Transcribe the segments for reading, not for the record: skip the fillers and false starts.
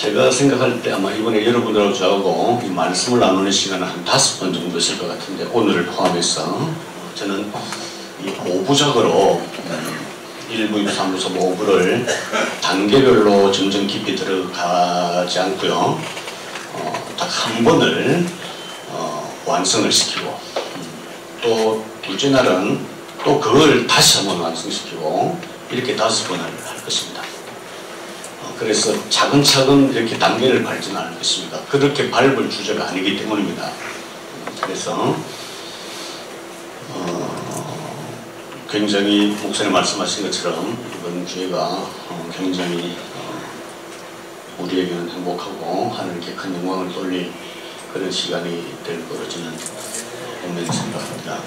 제가 생각할 때 아마 이번에 여러분들하고 저하고 이 말씀을 나누는 시간은 한 5번 정도 있을 것 같은데, 오늘을 포함해서 저는 이 5부작으로 1부, 2부, 3부, 4부, 5부를 단계별로 점점 깊이 들어가지 않고요. 딱 한 번을 완성을 시키고, 또 둘째 날은 또 그걸 다시 한번 완성시키고, 이렇게 5번을 할 것입니다. 그래서 차근차근 이렇게 단계를 밟지는 않을 것입니다. 그렇게 밟을 주제가 아니기 때문입니다. 그래서 굉장히 목사님 말씀하신 것처럼 이번 기회가 굉장히 우리에게는 행복하고 하나님께 큰 영광을 돌릴 그런 시간이 될 거로 저는 분명히 생각합니다.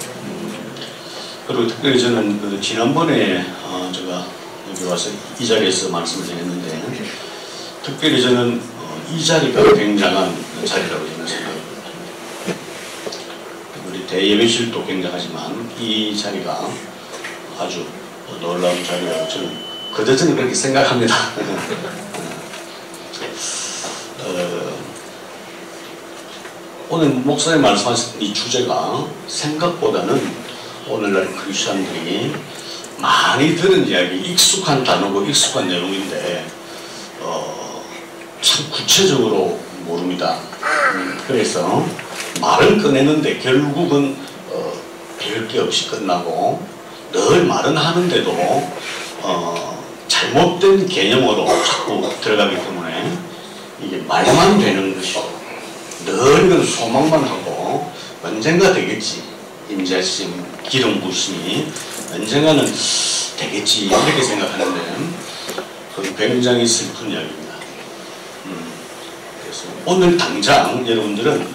그리고 특별히 저는 그 지난번에 제가 여기 와서 이 자리에서 말씀을 드렸는데, 특별히 저는 이 자리가 굉장한 자리라고 저는 생각합니다. 우리 대예배실도 굉장하지만 이 자리가 아주 놀라운 자리라고 저는 그저는 그렇게 생각합니다. 오늘 목사님 말씀하신 이 주제가 생각보다는 오늘날 크리스천들이 많이 들은 이야기, 익숙한 단어고 익숙한 내용인데 참 구체적으로 모릅니다. 그래서 말은 꺼내는데 결국은 별 게 없이 끝나고, 늘 말은 하는데도 잘못된 개념으로 자꾸 들어가기 때문에 이게 말만 되는 것이고, 늘 이건 소망만 하고 언젠가 되겠지, 임자심, 기름 부심이 언젠가는 되겠지 이렇게 생각하는데, 그건 굉장히 슬픈 이야기입니다. 그래서 오늘 당장 여러분들은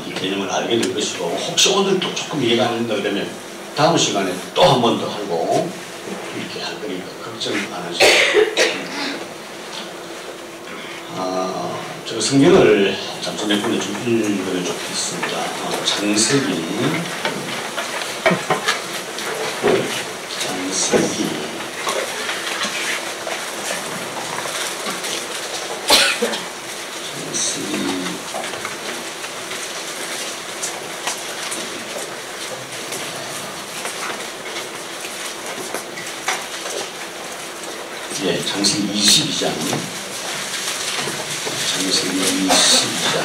이 개념을 알게 될 것이고, 혹시 오늘도 조금 이해가 안 된다 그러면 다음 시간에 또 한 번 더 하고 이렇게 할 거니까 걱정 안 하시고. 제가 성경을 잠시 몇 군데 좀 읽으면 좋겠습니다. 창세기 22장. 창세기 22장.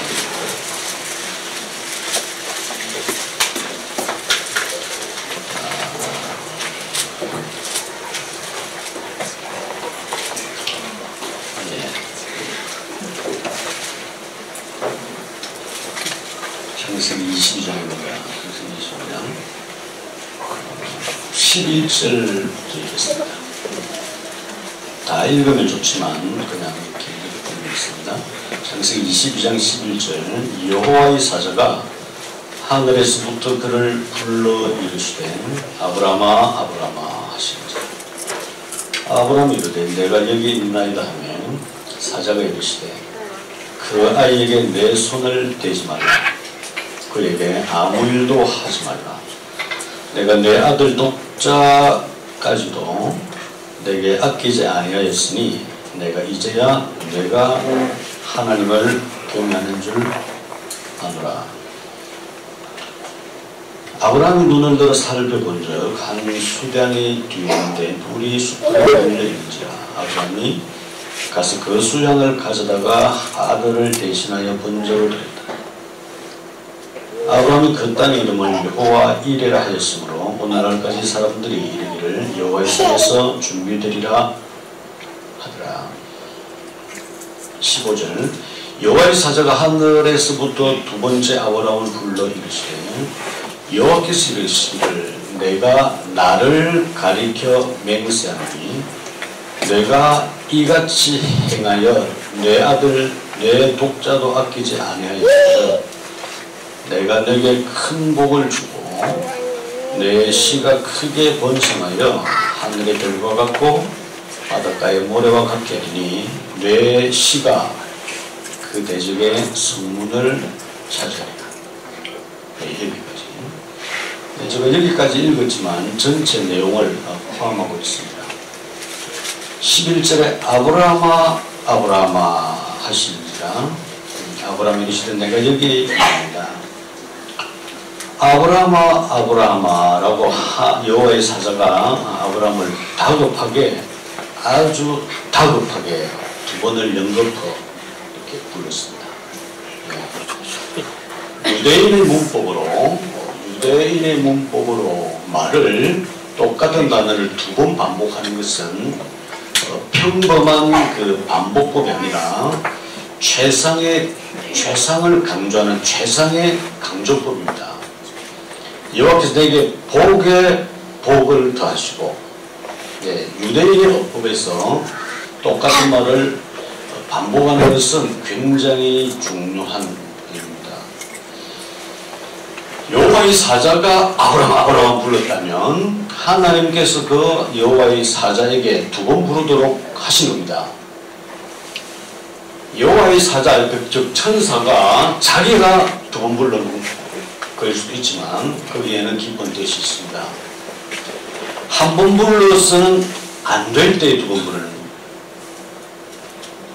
창세기 22장입니다. 창세기 22장 11절부터 읽겠습니다. 다 읽으면 좋지만 그냥 이렇게 읽어드리겠습니다. 창세기 22장 11절. 여호와의 사자가 하늘에서부터 그를 불러 이르시되 아브라함아 아브라함아 하시니라. 아브라함이 이르되 내가 여기 있나이다 하면 사자가 이르시되 그 아이에게 내 손을 대지 말라. 그에게 아무 일도 하지 말라. 내가 내 아들 독자까지도 내게 아끼지 아니하였으니 내가 이제야 내가 하나님을 경외하는 줄 아노라. 아브라함이 눈을 들어 살펴본즉 한 수량이 뒤에 불이 숲에 걸려있는지라. 아브라함이 가서 그 수량을 가져다가 아들을 대신하여 번제로 드렸다. 아브라함이 그 땅의 이름을 여호와 이레라 하였으므로 오늘날까지 사람들이 이르기를 여호와의 손에서 준비되리라 하더라. 15절. 여호와의 사자가 하늘에서부터 두 번째 아브라함을 불러 이르시되 여호와께서 이르시기를 내가 나를 가리켜 맹세하노니 내가 이같이 행하여 내 아들 내 독자도 아끼지 아니하였거든. 내가 내게 큰 복을 주고 내 씨가 크게 번성하여 하늘의 별과 같고 바닷가의 모래와 같게 하리니 내 씨가 그 대적의 성문을 차지하리라. 여기까지. 제가 여기까지 읽었지만 전체 내용을 포함하고 있습니다. 11절에 아브라함아 아브라함아 하시니라. 아브라함이 이르시되 내가 여기 있습니다. 아브라함아 아브라함아라고 여호와의 사자가 아브라함을 다급하게, 아주 다급하게 두 번을 연거푸 이렇게 불렀습니다. 유대인의 문법으로 말을 똑같은 단어를 두 번 반복하는 것은 평범한 그 반복법이 아니라 최상을 강조하는 최상의 강조법입니다. 여호와께서 내게 복에 복을 더하시고, 유대인의 어법에서 똑같은 말을 반복하는 것은 굉장히 중요한 일입니다. 여호와의 사자가 아브라함 불렀다면 하나님께서 그 여호와의 사자에게 두 번 부르도록 하신 겁니다. 여호와의 사자, 즉 천사가 자기가 두 번 부르는 거일 수도 있지만 거기에는 기본 뜻이 있습니다. 한 번 불러서는 안 될 때 두 번 부르는 겁니다.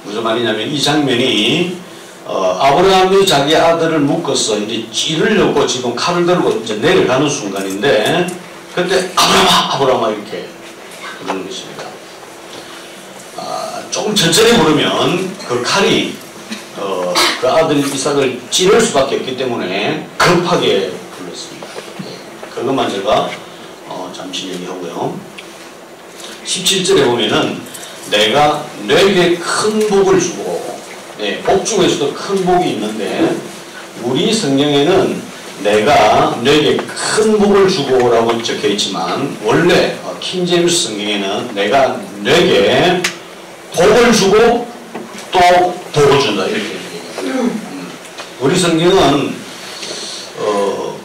무슨 말이냐면 이 장면이 아브라함이 자기 아들을 묶어서 이제 찌르려고 지금 칼을 들고 이제 내려가는 순간인데, 그때 아브라함아 이렇게 부르는 것입니다. 조금 천천히 부르면 그 칼이 그 아들 이삭을 찌를 수밖에 없기 때문에 급하게 불렀습니다. 그것만 제가 잠시 얘기하고요. 17절에 보면은 내가 너에게 큰 복을 주고, 복 중에서도 큰 복이 있는데 우리 성경에는 내가 너에게 큰 복을 주고 라고 적혀 있지만 원래 킹제임스 성경에는 내가 너에게 복을 주고 또 복을 준다 이렇게 얘기해요. 우리 성경은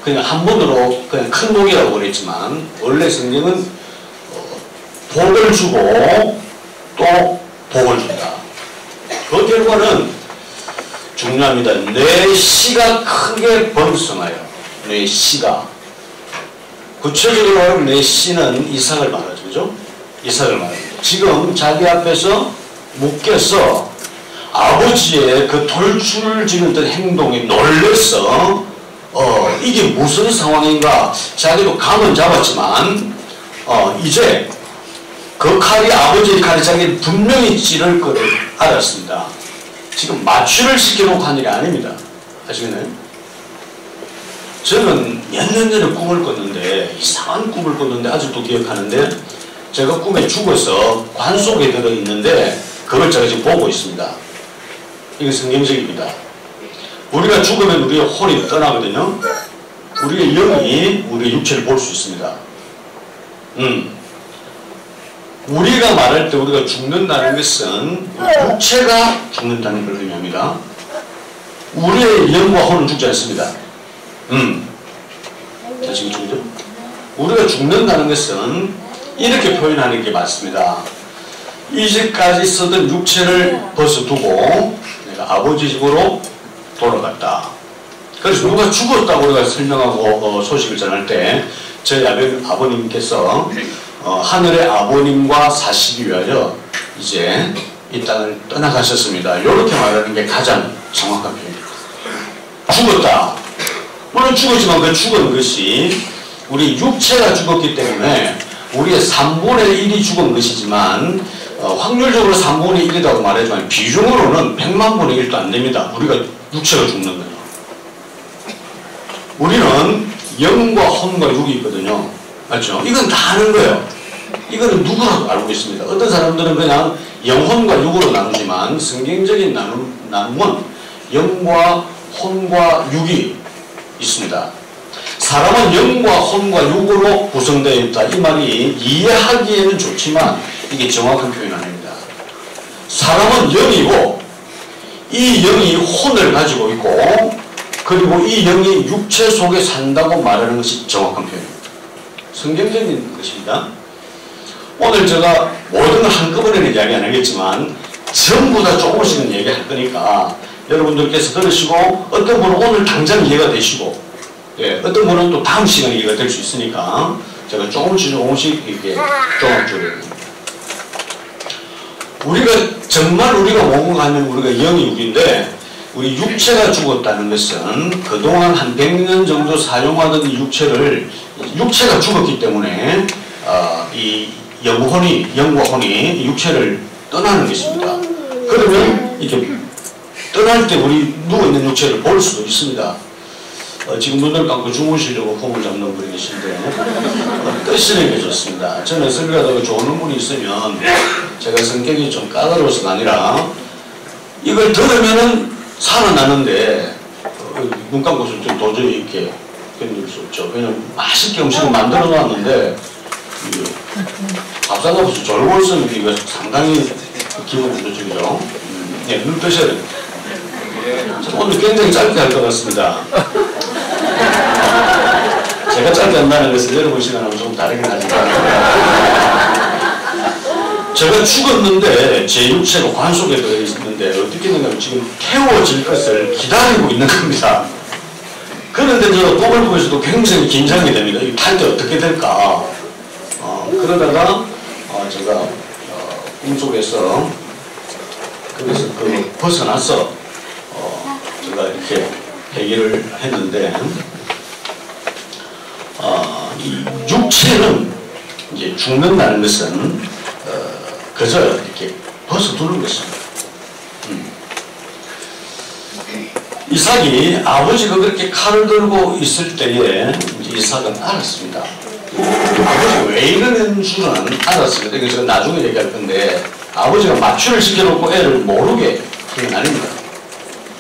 그냥 한 번으로 그냥 큰 복이라고 그랬지만 원래 성경은 복을 주고 또 복을 준다. 그 결과는 중요합니다. 내 씨가 크게 번성하여, 내 씨가, 구체적으로 말하면 내 씨는 이삭을 말하죠. 그죠? 이삭을 말합니다. 지금 자기 앞에서 묶여서 아버지의 그 돌출지는 행동에 놀래서 이게 무슨 상황인가, 자기도 감은 잡았지만 이제 그 칼이 아버지의 칼이 자기를 분명히 찌를 것을 알았습니다. 지금 마취를 시켜놓고 한 일이 아닙니다. 아시겠나요? 저는 몇 년 전에 꿈을 꿨는데, 이상한 꿈을 꿨는데 아직도 기억하는데, 제가 꿈에 죽어서 관 속에 들어있는데 그걸 제가 지금 보고 있습니다. 이게 성경적입니다. 우리가 죽으면 우리의 혼이 떠나거든요. 우리의 영이 우리의 육체를 볼 수 있습니다. 우리가 말할 때 우리가 죽는다는 것은 육체가 죽는다는 걸 의미합니다. 우리의 영과 혼은 죽지 않습니다. 자, 지금 죽죠? 우리가 죽는다는 것은 이렇게 표현하는 게 맞습니다. 이제까지 쓰던 육체를 벗어두고 내가 아버지 집으로 돌아갔다. 그래서 누가 죽었다고 우리가 설명하고 소식을 전할 때 저희 아버님께서 하늘의 아버님과 사시기 위하여 이제 이 땅을 떠나가셨습니다. 이렇게 말하는 게 가장 정확한 표현입니다. 죽었다. 물론 죽었지만 그 죽은 것이 우리 육체가 죽었기 때문에 우리의 3분의 1이 죽은 것이지만 확률적으로 3분의 1이라고 말하지만 비중으로는 100만 분의 1도 안 됩니다. 우리가 육체가 죽는 거예요. 우리는 영과 혼과 육이 있거든요. 맞죠? 이건 다 아는 거예요. 이거는 누구라도 알고 있습니다. 어떤 사람들은 그냥 영혼과 육으로 나누지만 성경적인 나눔은 영과 혼과 육이 있습니다. 사람은 영과 혼과 육으로 구성되어 있다. 이 말이 이해하기에는 좋지만 이게 정확한 표현 아닙니다. 사람은 영이고 이 영이 혼을 가지고 있고 그리고 이 영이 육체 속에 산다고 말하는 것이 정확한 표현입니다. 성경적인 것입니다. 오늘 제가 모든 걸 한꺼번에는 이야기 안 하겠지만 전부 다 조금씩은 얘기할 거니까 여러분들께서 들으시고 어떤 분은 오늘 당장 이해가 되시고 어떤 분은 또 다음 시간에 이해가 될 수 있으니까 제가 조금씩 이렇게 종합적으로 정말 우리가 원공하면 우리가 영이 우리인데, 우리 육체가 죽었다는 것은 그동안 한 100년 정도 사용하던 이 육체가 죽었기 때문에 이 영과 혼이 육체를 떠나는 것입니다. 그러면 이렇게 떠날 때 우리 누워있는 육체를 볼 수도 있습니다. 지금 눈을 감고 주무시려고 폼을 잡는 분이 계신데 뜨시는 게 좋습니다. 저는 설교하다가 좋은 분이 있으면 제가 성격이 좀 까다로워서가 아니라 이걸 들으면은 살아나는데 눈 감고서 좀 도저히 이렇게 견딜 수 없죠. 그냥 맛있게 음식을 만들어 놨는데 밥 사가면서 졸고 있으면 이거 상당히 기분 부조적이죠. 네, 눈 뜨셔야 돼요. 오늘 굉장히 짧게 할 것 같습니다. 제가 짧게 한다는 것은 여러분 시간하고 좀 다르긴 하지만 제가 죽었는데 제 육체가 관 속에 들어있는데 어떻게 되냐면 지금 태워질 것을 기다리고 있는 겁니다. 그런데 저 꿈을 보면서도 굉장히 긴장이 됩니다. 이 탈 때 어떻게 될까. 그러다가 제가 꿈속에서 그래서 벗어나서 제가 이렇게 얘기를 했는데 이 육체는 이제 죽는다는 것은 그저 이렇게 벗어두는 것입니다. 이삭이 아버지가 그렇게 칼을 들고 있을 때에 이삭은 알았습니다. 아버지가 왜 이러는 줄은 알았습니다. 그래서 나중에 얘기할 건데 아버지가 마취를 시켜놓고 애를 모르게 그게 아닙니다.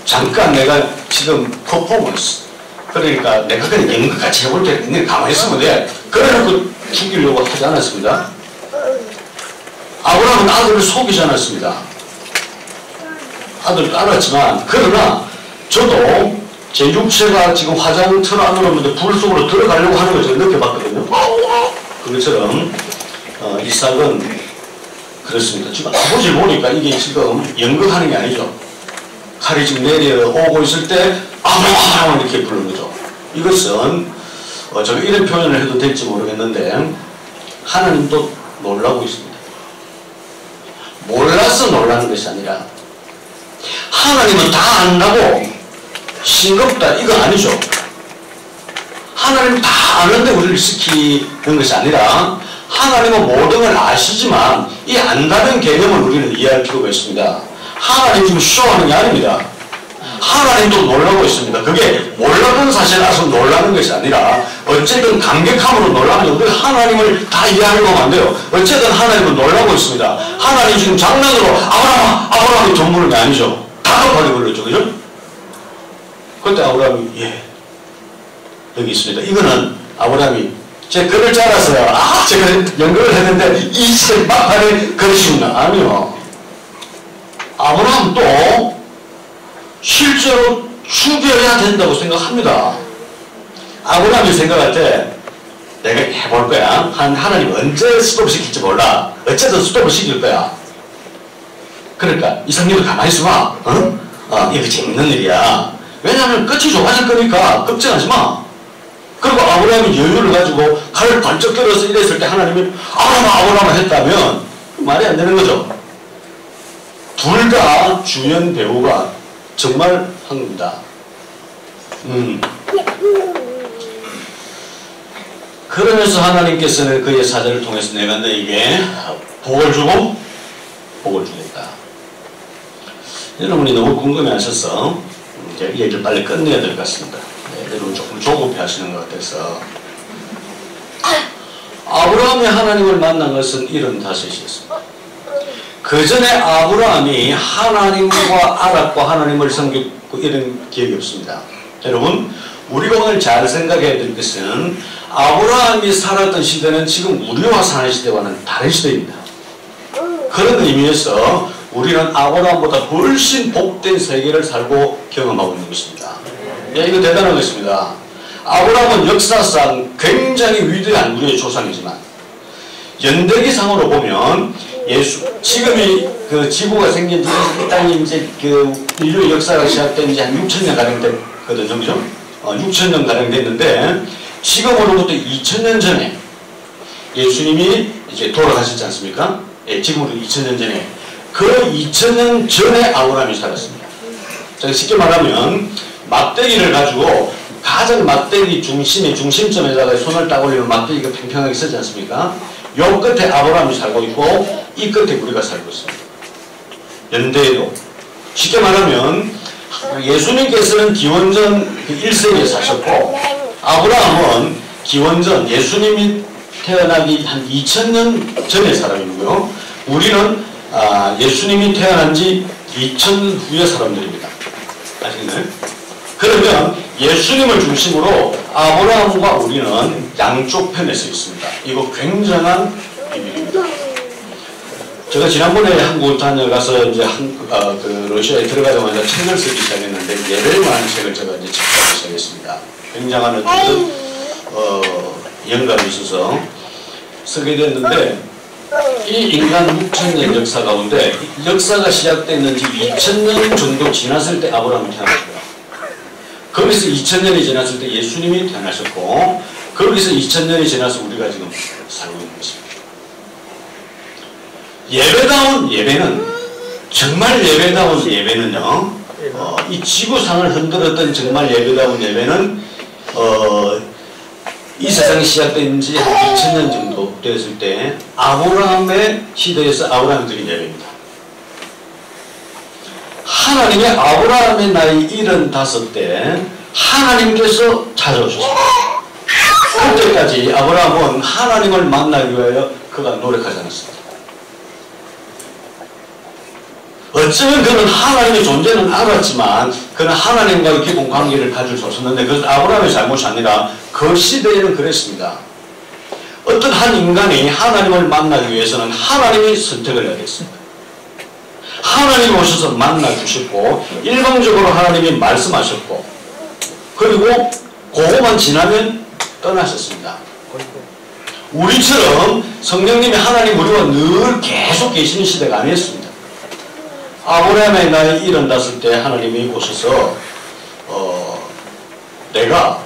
잠깐 내가 지금 퍼포먼스 그러니까 내가 그냥 연극같이 해볼 때 그냥 가만히 있으면 돼. 그래놓고 죽이려고 하지 않았습니다. 아브라함은 아들을 속이지 않았습니다. 아들을 알았지만 그러나 저도 제 육체가 지금 화장 틀 안으로 오는데 불 속으로 들어가려고 하는 걸 제가 느껴봤거든요. 그것처럼 이삭은 그렇습니다. 지금 아버지를 보니까 이게 지금 연극하는 게 아니죠. 칼이 지금 내려오고 있을 때 아브라함 이렇게 부르는 거죠. 이것은 제가 이런 표현을 해도 될지 모르겠는데 하나님도 놀라고 있습니다. 몰라서 놀라는 것이 아니라 하나님은 다 안다고 싱겁다 이거 아니죠. 하나님은 다 아는데 우리를 시키는 것이 아니라 하나님은 모든 걸 아시지만 이 안다는 개념을 우리는 이해할 필요가 있습니다. 하나님 지금 쇼하는 게 아닙니다. 하나님도 놀라고 있습니다. 그게 몰랐던 사실 알아서 놀라는 것이 아니라 어쨌든 감격함으로 놀라는 우리가 하나님을 다 이해하려고 하면 안 돼요. 어쨌든 하나님은 놀라고 있습니다. 하나님 지금 장난으로 아브라함이 돈 부는 게 아니죠. 다급하게 불렀죠. 그죠? 그때 아브라함이 여기 있습니다. 이거는 아브라함이 제 글을 잘라서요. 제가 연극을 했는데 이제 막판에 그러십니다. 아니요. 아브라함도 실제로 죽여야 된다고 생각합니다. 아브라함이 생각할 때 내가 해볼 거야. 하나님 언제 스톱시킬지 몰라. 어쨌든 스톱을 시킬 거야. 그러니까 이삭님도 가만히 있어봐. 이거 재밌는 일이야. 왜냐하면 끝이 좋아질 거니까 걱정하지 마. 그리고 아브라함이 여유를 가지고 칼을 번쩍 들어서 이랬을 때 하나님이 아브라함 했다면 말이 안 되는 거죠. 둘 다 주연 배우가 정말 한 겁니다. 그러면서 하나님께서는 그의 사자를 통해서 내가 너에게 복을 주고 복을 주겠다. 여러분이 너무 궁금해하셔서 이제 이 얘기를 빨리 끝내야 될 것 같습니다. 여러분 조금 조급해 하시는 것 같아서 아브라함이 하나님을 만난 것은 75이었습니다. 그 전에 아브라함이 하나님과 알았고 하나님을 섬겼고 이런 기억이 없습니다. 여러분 우리가 오늘 잘 생각해야 될 것은 아브라함이 살았던 시대는 지금 우리와 사는 시대와는 다른 시대입니다. 그런 의미에서 우리는 아브라함보다 훨씬 복된 세계를 살고 경험하고 있는 것입니다. 이거 대단한 것입니다. 아브라함은 역사상 굉장히 위대한 우리의 조상이지만 연대기상으로 보면 지금이 그 지구가 생긴 지 이 땅이 이제 그 인류의 역사가 시작된 지 한 6,000년 가량 됐거든요. 그죠? 6,000년 가량 됐는데 지금으로부터 2,000년 전에 예수님이 이제 돌아가셨지 않습니까? 지금으로 2,000년 전에 그 2000년 전에 아브라함이 살았습니다. 제가 쉽게 말하면 막대기를 가지고 가장 막대기 중심점에다가 손을 딱 올리면 막대기가 평평하게 서지 않습니까? 요 끝에 아브라함이 살고 있고 이 끝에 우리가 살고 있습니다. 연대에도 쉽게 말하면 예수님께서는 기원전 1세기에 사셨고 아브라함은 기원전 예수님이 태어나기 한 2000년 전의 사람이고요. 우리는 예수님이 태어난 지 2000년 후의 사람들입니다. 아시겠나요? 그러면 예수님을 중심으로 아브라함과 우리는 양쪽 편에 서 있습니다. 이거 굉장한 비밀입니다. 제가 지난번에 한국 다녀가서 이제 러시아에 들어가자마자 책을 쓰기 시작했는데 예배라는 책을 제가 이제 작성하기 시작했습니다. 굉장한 영감이 있어서 쓰게 됐는데 이 인간 6000년 역사 가운데 역사가 시작됐는지 2000년 정도 지났을 때 아브라함이 태어났고요. 거기서 2000년이 지났을 때 예수님이 태어나셨고 거기서 2000년이 지나서 우리가 지금 살고 있는 것입니다. 예배다운 예배는 정말 예배다운 예배는요. 이 지구상을 흔들었던 정말 예배다운 예배는 이 세상이 시작된 지 한 2000년 정도 되었을 때 아브라함의 시대에서 아브라함이 드린 예배입니다. 하나님의 아브라함의 나이 75때 하나님께서 찾아오셨습니다. 그때까지 아브라함은 하나님을 만나기 위하여 그가 노력하지 않았습니다. 어쩌면 그는 하나님의 존재는 알았지만 그는 하나님과의 깊은 관계를 가질 수 없었는데 그것은 아브라함의 잘못이 아니라 그 시대에는 그랬습니다. 어떤 한 인간이 하나님을 만나기 위해서는 하나님이 선택을 해야 됐습니다. 하나님이 오셔서 만나주셨고 일방적으로 하나님이 말씀하셨고 그리고 그거만 지나면 떠나셨습니다. 우리처럼 성령님이 하나님 우리와 늘 계속 계시는 시대가 아니었습니다. 아브라함의 나이 75때 하나님이 오셔서 내가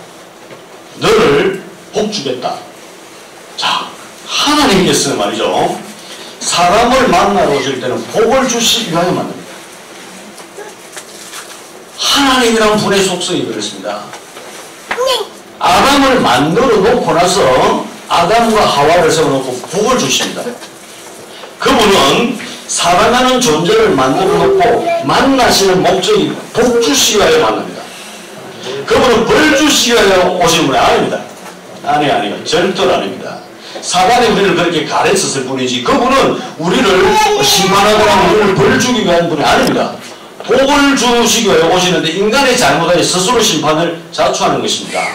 너를 복주겠다. 자, 하나님께서 말이죠. 사람을 만나러 오실 때는 복을 주시기 위하여 만납니다. 하나님이란 분의 속성이 그렇습니다. 아담을 만들어 놓고 나서 아담과 하와를 세워놓고 복을 주십니다. 그분은 사랑하는 존재를 만들어 놓고 만나시는 목적이 복 주시기 위하여 만납니다. 그분은 벌 주시기 위하여 오시는 분이 아닙니다. 아니요. 절대로 아닙니다. 사단이 우리를 그렇게 가르쳤을 뿐이지 그분은 우리를 심판하거나 우리를 벌 주기 위한 분이 아닙니다. 복을 주시기 위해 오시는데 인간의 잘못에 스스로 심판을 자초하는 것입니다.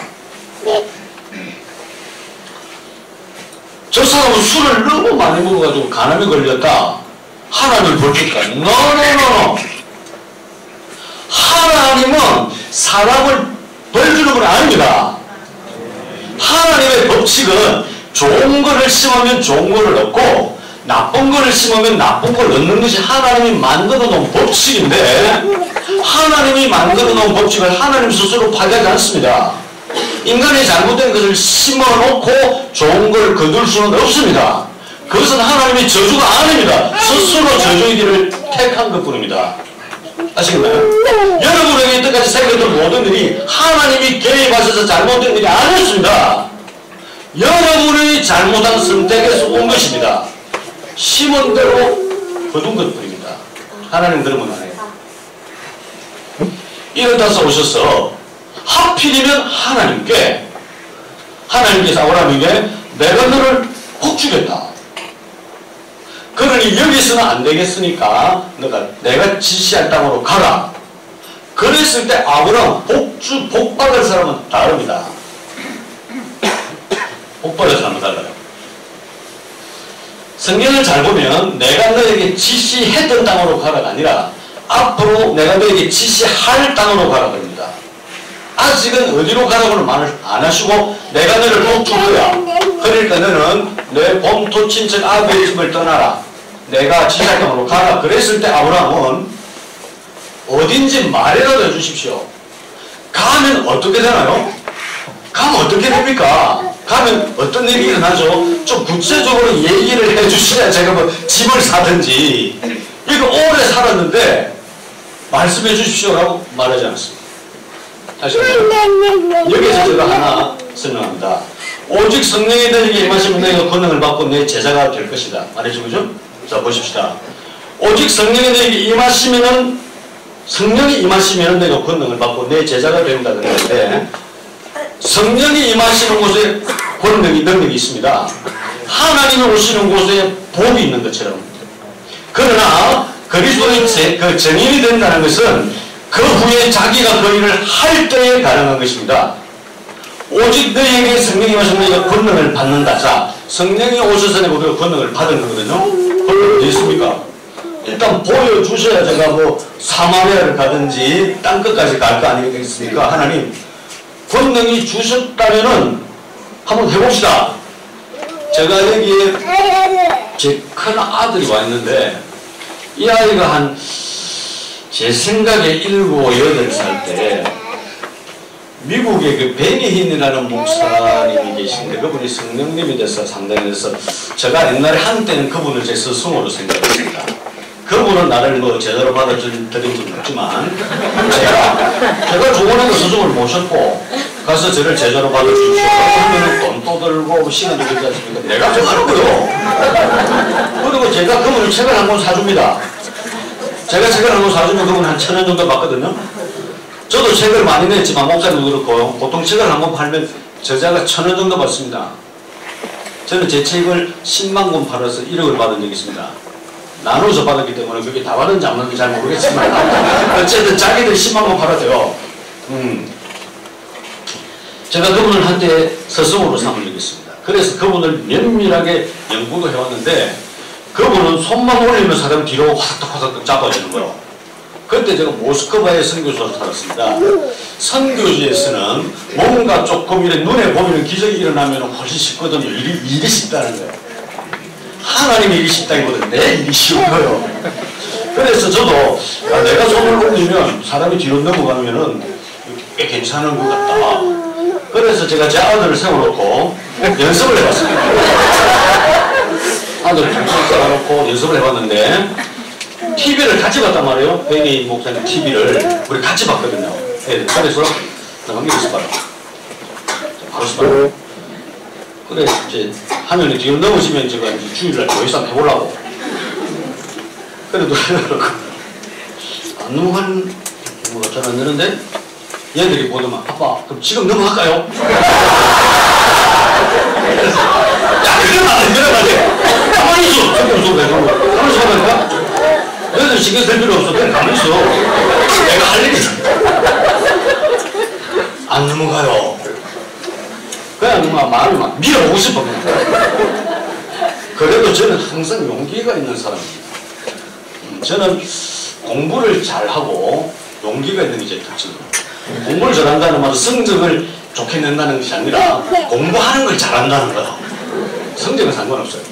저 사람은 술을 너무 많이 먹어가지고 간암이 걸렸다. 하나님을 벌 줄까? 노노노노. 하나님은 사람을 벌 주는 분 아닙니다. 하나님의 법칙은 좋은 거를 심으면 좋은 거를 얻고 나쁜 거를 심으면 나쁜 걸 얻는 것이 하나님이 만들어 놓은 법칙인데 하나님이 만들어 놓은 법칙을 하나님 스스로 파괴하지 않습니다. 인간이 잘못된 것을 심어놓고 좋은 걸 거둘 수는 없습니다. 그것은 하나님의 저주가 아닙니다. 스스로 저주의 길을 택한 것뿐입니다. 아시겠나요? 여러분에게 이때까지 생겼던 모든 일이 하나님이 개입하셔서 잘못된 일이 아니었습니다. 여러분이 잘못한 선택에서 온 것입니다. 심은 대로 거둔 것뿐입니다. 하나님 그런 건 아니에요. 이렇다서 오셔서 하필이면 하나님께서 아브라함에게 내가 너를 복주겠다. 그러니 여기서는 안 되겠으니까 내가 지시할 땅으로 가라. 그랬을 때 아브라함 복받을 사람은 다릅니다. 복받을 사람은 달라요. 성경을 잘 보면 내가 너에게 지시했던 땅으로 가라가 아니라 앞으로 내가 너에게 지시할 땅으로 가라 그럽니다. 아직은 어디로 가라고는 말을 안 하시고 내가 너를 복줄 거야. 그러니까 너는 내 본토 친척 아버지의 집을 떠나라. 내가 지시할 땅으로 가라. 그랬을 때 아브라함은 어딘지 말이라도 해주십시오. 가면 어떻게 되나요? 가면 어떻게 됩니까? 가면 어떤 일이 일어나죠? 좀 구체적으로 얘기를 해주셔야 제가 뭐 집을 사든지 이거 오래 살았는데 말씀해 주십시오라고 말하지 않았습니다. 다시 한번 여기서 제가 하나 설명합니다. 오직 성령이 너에게 임하시면 너희가 권능을 받고 내 제자가 될 것이다. 말해주고 그죠? 자 보십시다. 오직 성령이 너에게 임하시면은 성령이 임하시면 너희가 권능을 받고 내 제자가 된다 그랬는데 성령이 임하시는 곳에 권능이 능력이 있습니다. 하나님이 오시는 곳에 복이 있는 것처럼. 그러나 그리스도의 그 증인이 된다는 것은 그 후에 자기가 그 일을 할 때에 가능한 것입니다. 오직 너희에게 성령이 임하시면 너희가 권능을 받는다. 자, 성령이 오셔서 우리가 권능을 받은 거거든요. 권능이 어디 있습니까? 일단 보여주셔야 제가 뭐 사마리아를 가든지 땅끝까지 갈 거 아니겠습니까? 하나님 권능이 주셨다면은 한번 해봅시다. 제가 여기에 제 큰 아들이 와 있는데 이 아이가 한 제 생각에 7, 8살 때 미국의 그 베니힌이라는 목사님이 계신데 그분이 성령님이 돼서 상당히 돼서 제가 옛날에 한때는 그분을 제 스승으로 생각했습니다. 그분은 나를 뭐 제대로 받아준 적은 없지만 제가 조원에서 스승을 모셨고 가서 저를 제자로 받아주십시오. 그러면 돈도 들고 시간도 들지 않습니까? 내가 정하는 거요. 그리고 제가 그분을 책을 한 권 사줍니다. 제가 책을 한 권 사주면 그분 한 1,000원 정도 받거든요. 저도 책을 많이 냈지만 목사님도 그렇고 보통 책을 한 권 팔면 저자가 1,000원 정도 받습니다. 저는 제 책을 10만 권 팔아서 1억을 받은 적이 있습니다. 나눠서 받았기 때문에 그게 다 받은지 안 받은지 잘 모르겠지만 어쨌든 자기들 10만 권 팔았대요. 제가 그분을 한때 스승으로 삼은 적이 있습니다. 그래서 그분을 면밀하게 연구도 해왔는데 그분은 손만 올리면 사람 뒤로 화삭닥화삭닥 잡아주는 거예요. 그때 제가 모스크바에 선교사로 살았습니다. 선교지에서는 뭔가 조금 이래 눈에 보이는 기적이 일어나면 훨씬 쉽거든요. 일이 쉽다는 거예요. 하나님의 일이 쉽다기보다 내 일이 쉬운 거예요. 그래서 저도 내가 손을 올리면 사람이 뒤로 넘어가면은 꽤 괜찮은 것 같다. 그래서 제가 제 아들을 세워놓고 연습을 해봤습니다. 아들을 세워놓고 연습을 해봤는데 TV를 같이 봤단 말이에요. 베니 목사님 TV를 우리 같이 봤거든요. 그래서 나만 연습하라. 바로 연습하라. 그래 이제 화면이 뒤로 넘어지면 제가 이제 주일날 조회상 해보려고. 그래도 그러고 안 넘어가는 경우가 잘 안 되는데 얘들이 보더만 아빠 그럼 지금 넘어갈까요? 야 그러면 안 돼. 그러면 안 돼. 가만히 있어. 가만히 있어. 가만히 있어. 얘들 신경 쓸 필요 없어. 그냥 가만히 있어. 내가 할 일이 안 넘어가요. 그냥 막 말을 막 밀어보고 싶어. 그래도 저는 항상 용기가 있는 사람입니다. 저는 공부를 잘하고 용기가 있는 게 제 특징이에요. 공부를 잘한다는 말은 성적을 좋게 낸다는 것이 아니라 공부하는 걸 잘한다는 거예요. 성적은 상관없어요.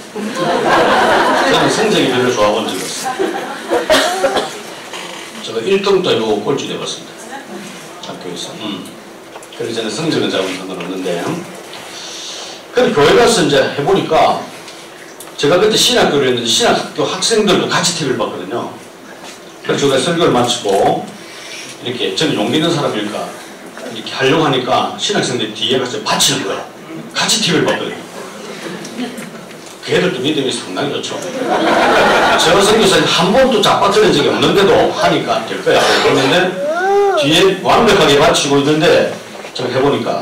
저는 성적이 별로 좋아본 적이 없어요. 제가 1등도 해보고 꼴찌도 해봤습니다. 학교에서. 그래서 저는 성적은 잘하면 상관없는데 근데 교회 가서 이제 해보니까 제가 그때 신학교를 했는데 신학교 학생들도 같이 TV를 봤거든요. 그래서 제가 설교를 마치고 이렇게 저는 용기 있는 사람이니까 이렇게 하려고 하니까 신학생들이 뒤에 가서 받치는 거예요. 같이 TV를 봤거든요. 그 애들도 믿음이 상당히 좋죠. 제가 선교사님 한 번도 잡아뜨린 적이 없는데도 하니까 될 거야. 그랬는데 뒤에 완벽하게 받치고 있는데 제가 해보니까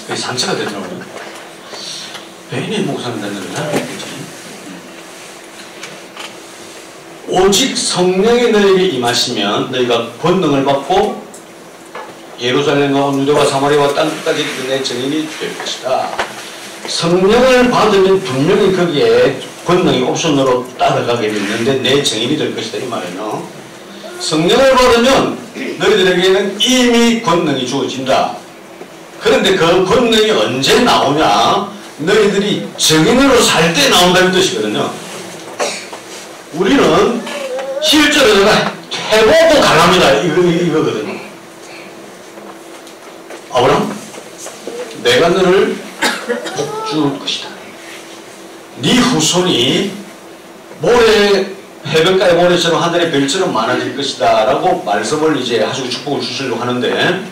그게 상처가 되더라고요. 베니 목사님 되느냐? 오직 성령이 너에게 임하시면 너희가 권능을 받고 예루살렘과 유대와 사마리아와 땅끝까지 내 증인이 될 것이다. 성령을 받으면 분명히 거기에 권능이 옵션으로 따라가게 되는데 내 증인이 될 것이다 이 말이에요. 성령을 받으면 너희들에게는 이미 권능이 주어진다. 그런데 그 권능이 언제 나오냐? 너희들이 증인으로 살 때 나온다는 뜻이거든요. 우리는 실제로 내가 해보고 가랍니다. 이거거든요. 아브라함, 내가 너를 복 줄 것이다. 후손이 모래 해변가의 모래처럼 하늘의 별처럼 많아질 것이다 라고 말씀을 이제 하시고 축복을 주시려고 하는데,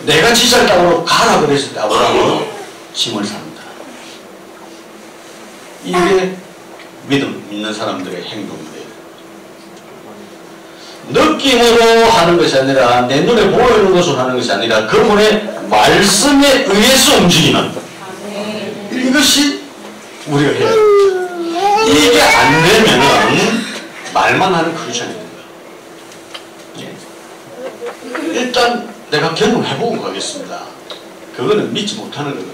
내가 지시할 땅으로 가라 그랬을 때 아브라함은 짐을 삽니다. 이게 믿는 사람들의 행동이에요. 느낌으로 하는 것이 아니라, 내 눈에 보이는 것으로 하는 것이 아니라 그분의 말씀에 의해서 움직이는, 이것이 우리가 해야 돼요. 이게 안 되면은 말만 하는 크리스천이 됩니다. 예. 일단 내가 경험해보고 가겠습니다. 그거는 믿지 못하는 거거든요.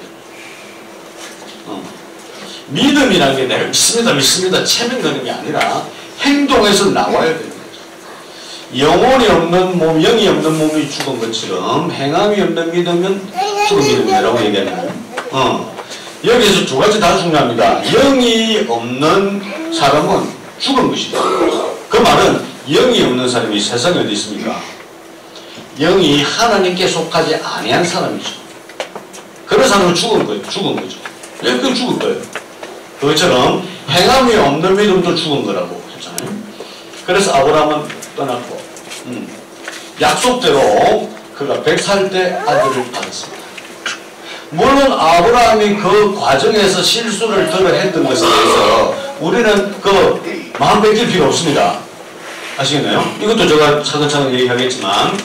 믿음이라는 게 내가 믿습니다 체면거는 게 아니라 행동에서 나와야 되는 거죠. 영혼이 없는 몸, 영이 없는 몸이 죽은 것처럼 행함이 없는 믿음은 죽은 믿음이라고 얘기하는 거예요. 여기에서 두 가지 다 중요합니다. 영이 없는 사람은 죽은 것이다. 그 말은 영이 없는 사람이 세상에 어디 있습니까? 영이 하나님께 속하지 아니한 사람이죠. 그런 사람은 죽은 거죠. 그건 죽은 거예요. 그것처럼 행함이 없는 믿음도 죽은 거라고 했잖아요. 그래서 아브라함은 떠났고, 약속대로 그가 100살 때 아들을 받았습니다. 물론 아브라함이 그 과정에서 실수를 덜어 했던 것에 대해서 우리는 그 마음 뺏길 필요 없습니다. 아시겠나요? 이것도 제가 차근차근 얘기하겠지만,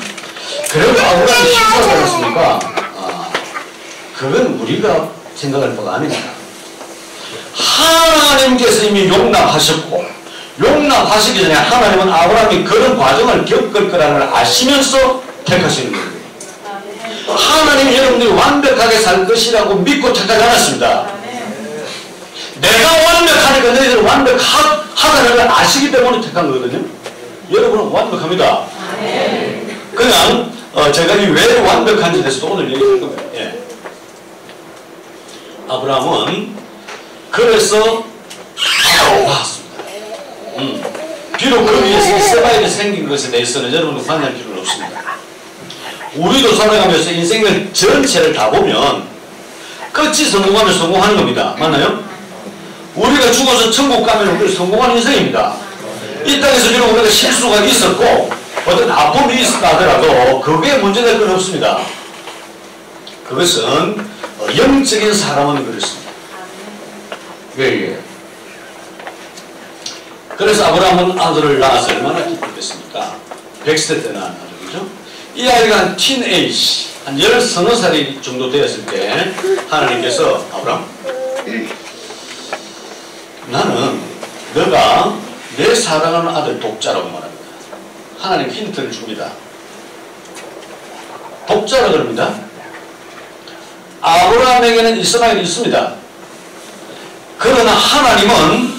그래도 아브라함이 실수를 했으니까 그건 우리가 생각할 바가 아닙니다. 하나님께서 이미 용납하셨고, 용납하시기 전에 하나님은 아브라함이 그런 과정을 겪을 거라는 걸 아시면서 택하시는 거예요. 하나님이 여러분들이 완벽하게 살 것이라고 믿고 택하지 않았습니다. 내가 완벽하니까 너희들은 완벽하다는 걸 아시기 때문에 택한 거거든요. 여러분은 완벽합니다. 그냥 제가 왜 완벽한지 대해서도 오늘 얘기할 겁니다. 예. 아브라함은 그래서 받았습니다. 비록 그 위에서 이스마엘이 생긴 것에 대해서는 여러분은 관여할 필요는 없습니다. 우리도 살아가면서 인생을 전체를 다 보면 끝이 성공하면 성공하는 겁니다. 맞나요? 우리가 죽어서 천국 가면 우리 성공한 인생입니다. 이 땅에서 비록 우리가 실수가 있었고 어떤 아픔이 있었다 하더라도 그게 문제될 건 없습니다. 그것은 영적인 사람은 그렇습니다. 왜? 그래서 아브라함은 아들을 낳아서 얼마나 기쁘겠습니까? 100세 때 낳은 아들이죠. 이 아이가 한 티네이지, 한 10-30살이 정도 되었을 때 하나님께서 아브라함, 나는 너가 내 사랑하는 아들 독자라고 말합니다. 하나님 힌트를 줍니다. 독자라 그럽니다. 아브라함에게는 이스마엘이 있습니다. 그러나 하나님은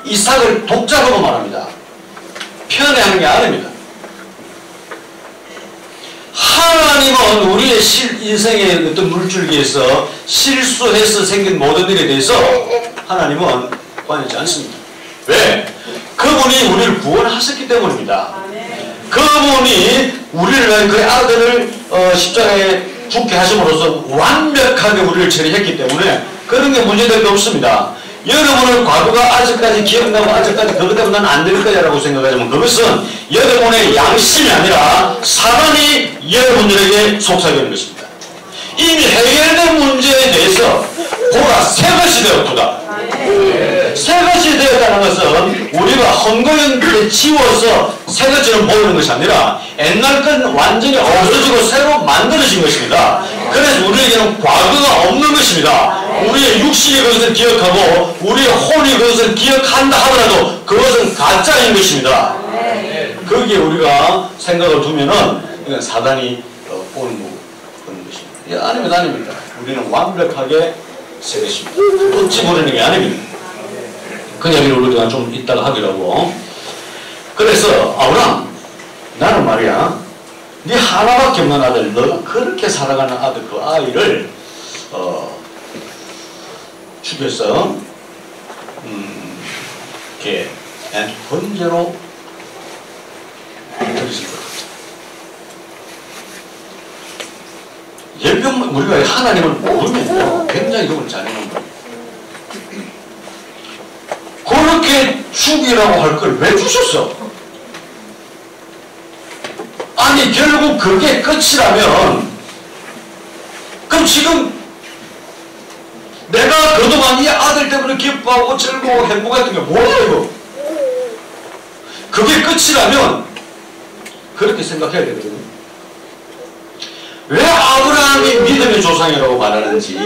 이삭을 독자라고 말합니다. 편애하는 게 아닙니다. 하나님은 우리의 인생의 어떤 물줄기에서 실수해서 생긴 모든 일에 대해서 하나님은 관여하지 않습니다. 왜? 그분이 우리를 구원하셨기 때문입니다. 그분이 우리를 그 아들을 십자가에 죽게 하심으로써 완벽하게 우리를 처리했기 때문에 그런 게 문제될 게 없습니다. 여러분의 과거가 아직까지 기억나고 아직까지 그것 때문에 난 안 될 거야라고 생각하지만 그것은 여러분의 양심이 아니라 사단이 여러분들에게 속삭이는 것입니다. 이미 해결된 문제에 대해서 보라 새 것이 되었구나. 새 것이 되었다는 것은 우리가 헝거리게 지워서 새 것처럼 보이는 것이 아니라 옛날 건 완전히 없어지고 새로 만들어진 것입니다. 그래서 우리에게는 과거가 없는 것입니다. 우리의 육신이 그것을 기억하고 우리의 혼이 그것을 기억한다 하더라도 그것은 가짜인 것입니다. 거기에 우리가 생각을 두면은 이건 사단이 오는 것입니다. 아닙니다. 우리는 완벽하게 새 것입니다. 어찌 보내는 게 아닙니다. 그 이야기를 우리가 좀 이따가 하기로 하고. 그래서 아브라함, 나는 말이야 네 하나밖에 없는 아들, 너가 그렇게 사랑하는 아들 그 아이를 죽여서 이렇게 번제로 드리실 것 같아요. 우리가 하나님을 모르면요 굉장히 이걸 잘해놓은 거예요. 그렇게 죽이라고 할 걸 왜 주셨어? 아니 결국 그게 끝이라면 그럼 지금 내가 그동안 이 아들 때문에 기뻐하고 즐거워 행복했던 게 뭐야 이거? 그게 끝이라면 그렇게 생각해야 되거든요. 왜 아브라함이 믿음의 조상이라고 말하는지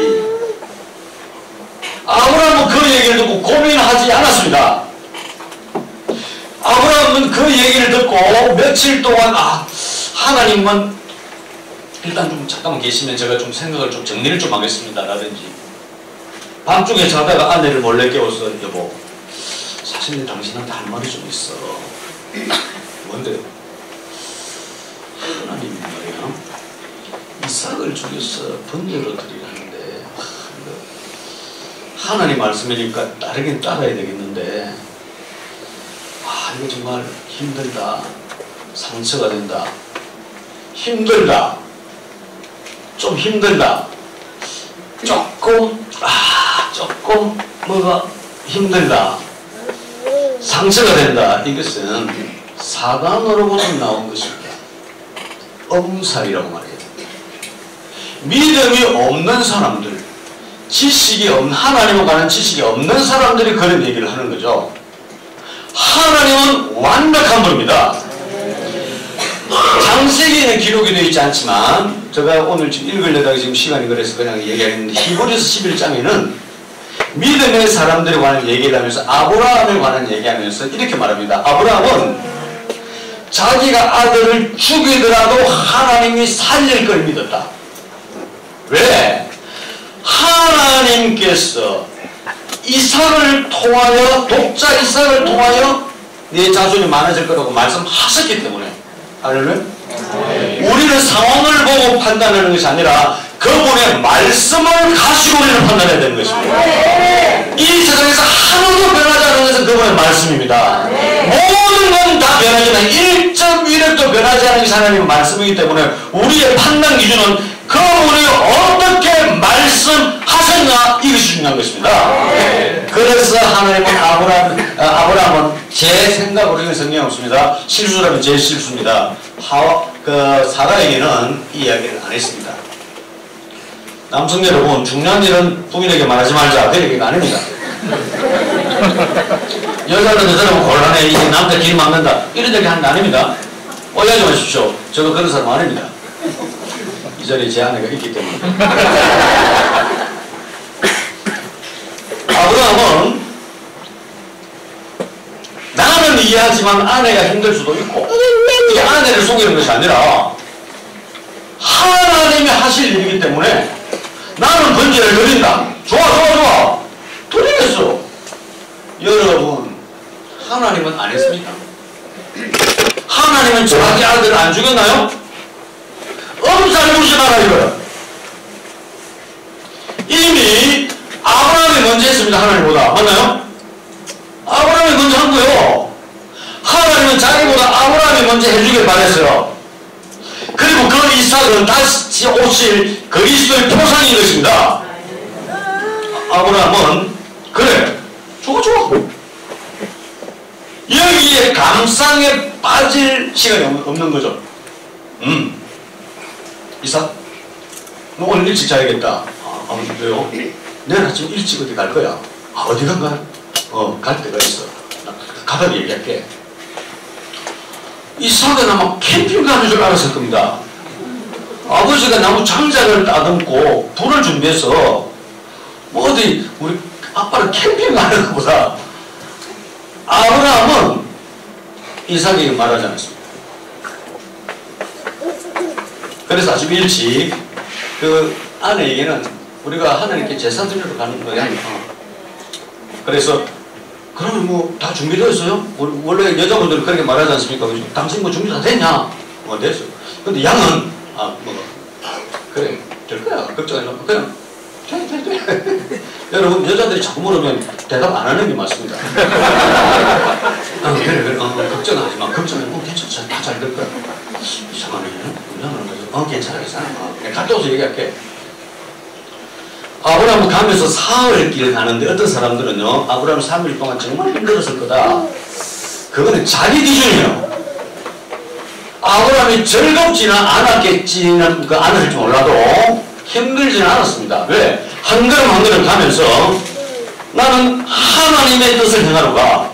아브라함은 그 얘기를 듣고 고민하지 않았습니다. 아브라함은 그 얘기를 듣고 며칠 동안 하나님은 일단 좀 잠깐만 계시면 제가 좀 생각을 좀 정리를 좀 하겠습니다 라든지 밤중에 자다가 아내를 몰래 깨워서 여보 사실 당신한테 할 말이 좀 있어. 뭔데요? 하나님이 말이야 이삭을 죽여서 번제로 드리라는데 하나님 말씀이니까 따르긴 따라야 되겠는데 이거 정말 힘들다. 상처가 된다. 힘들다. 좀 힘들다. 조금 뭐가 힘들다. 상처가 된다. 이것은 사단으로부터 나온 것입니다. 엄살이라고 말해요. 믿음이 없는 사람들, 지식이 없는, 하나님에 관한 지식이 없는 사람들이 그런 얘기를 하는 거죠. 하나님은 완벽한 분입니다. 창세기에는 기록이 되어 있지 않지만 제가 오늘 지금 읽으려다가 지금 시간이 그래서 그냥 얘기하는데 히브리서 11장에는 믿음의 사람들에 관한 얘기를 하면서 아브라함에 관한 얘기하면서 이렇게 말합니다. 아브라함은 자기가 아들을 죽이더라도 하나님이 살릴 걸 믿었다. 왜? 하나님께서 이삭을 통하여 독자 이삭을 통하여 네 자손이 많아질 거라고 말씀하셨기 때문에 할렐루야? 우리는 상황을 보고 판단하는 것이 아니라 그분의 말씀을 가지고 우리는 판단해야 되는 것입니다. 이 세상에서 하나도 변하지 않는 것은 그분의 말씀입니다. 모든 건 다 변하지만 1.1획도 변하지 않는 것이 하나님의 말씀이기 때문에 우리의 판단 기준은 그분이 어떻게 말씀하셨나 이것이 중요한 것입니다. 그래서 하나님은 아브라함은 제 생각으로 이건 성경에 없습니다. 실수라면 제 실수입니다. 사라에게는 이 이야기를 안 했습니다. 남성 여러분, 중요한 일은 부인에게 말하지 말자. 그 얘기가 아닙니다. 여자는 여자라면 곤란해. 이제 남자 길 막는다. 이런 얘기 하는 게 아닙니다. 오해하지 마십시오. 저도 그런 사람 아닙니다. 이 자리에 제 아내가 있기 때문에. 아브라함은 나는 이해하지만 아내가 힘들 수도 있고 이게 아내를 속이는 것이 아니라 하나님이 하실 일이기 때문에 나는 번제를 드린다. 좋아. 드리겠어. 여러분, 하나님은 안 했습니까? 하나님은 자기 아들을 안 죽였나요? 엄살 부리지 마라 이거야. 이미 아브라함이 먼저 했습니다. 하나님보다. 맞나요? 아브라함이 먼저 한 거요. 하나님은 자기보다 아브라함이 먼저 해주길 바랬어요. 그리고 그 이삭은 다시 오실 그리스도의 표상인 것입니다. 아브라함은 그래 좋아 여기에 감상에 빠질 시간이 없는 거죠. 이삭 너 오늘 일찍 자야겠다. 왜요? 내일 아침 일찍 어디 갈 거야. 어디 간가? 갈 데가 있어. 가다가 얘기할게. 이삭은 아마 캠핑 가는 줄 알았을 겁니다. 아버지가 나무 장작을 따듬고 불을 준비해서 뭐 어디 우리 아빠는 캠핑 가는 것보다 아브라함은 이삭에게 말하지 않았습니다. 그래서 아침 일찍 그 아내에게는 우리가 하나님께 제사 드리러 가는 거야. 그래서 그러면 뭐 다 준비되어 있어요? 원래 여자분들은 그렇게 말하지 않습니까? 당신 뭐 준비 다 됐냐? 됐어. 근데 양은 그래 될 거야. 걱정하지 마. 그냥 돼. 여러분 여자들이 자꾸 물으면 대답 안 하는 게 맞습니다. 그래 걱정하지 마. 걱정하지 괜찮아. 다 잘 될 거야. 이상하네. 괜찮아. 갔다 와서 얘기할게. 아브라함은 가면서 사흘 길 가는데 어떤 사람들은요, 아브라함 3일 동안 정말 힘들었을 거다. 그거는 자기 기준이에요. 아브라함이 즐겁지는 않았겠지는 그 않을지 몰라도 힘들지는 않았습니다. 왜? 한 걸음 한 걸음 가면서 나는 하나님의 뜻을 행하러 가.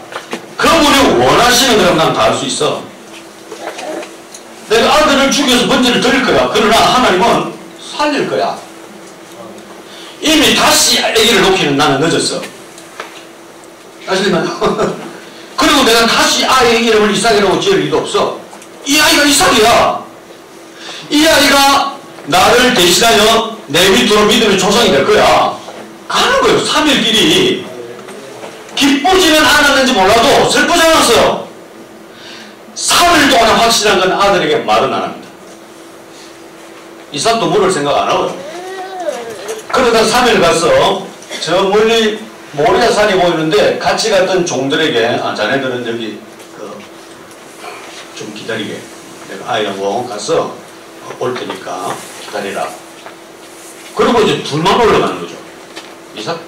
그분이 원하시는 대로 난 다 할 수 있어. 내가 아들을 죽여서 번제를 드릴 거야. 그러나 하나님은 살릴 거야. 이미 다시 아기를 놓기는 나는 늦었어. 아시나요? 그리고 내가 다시 아이의 이름을 이삭이라고 지을 일도 없어. 이 아이가 이삭이야. 이 아이가 나를 대신하여 내 밑으로 믿음의 조상이 될 거야. 가는 거예요. 3일 길이. 기쁘지는 않았는지 몰라도 슬프지 않았어요. 3일 동안 확실한 건 아들에게 말은 안 합니다. 이삭도 물을 생각 안 하고요. 그러다 3일 가서 저 멀리 모리아산이 보이는데 같이 갔던 종들에게 자네들은 여기 좀 기다리게. 내가 아이하고 가서 올 테니까 기다리라. 그리고 이제 둘만 올라가는 거죠. 이삭,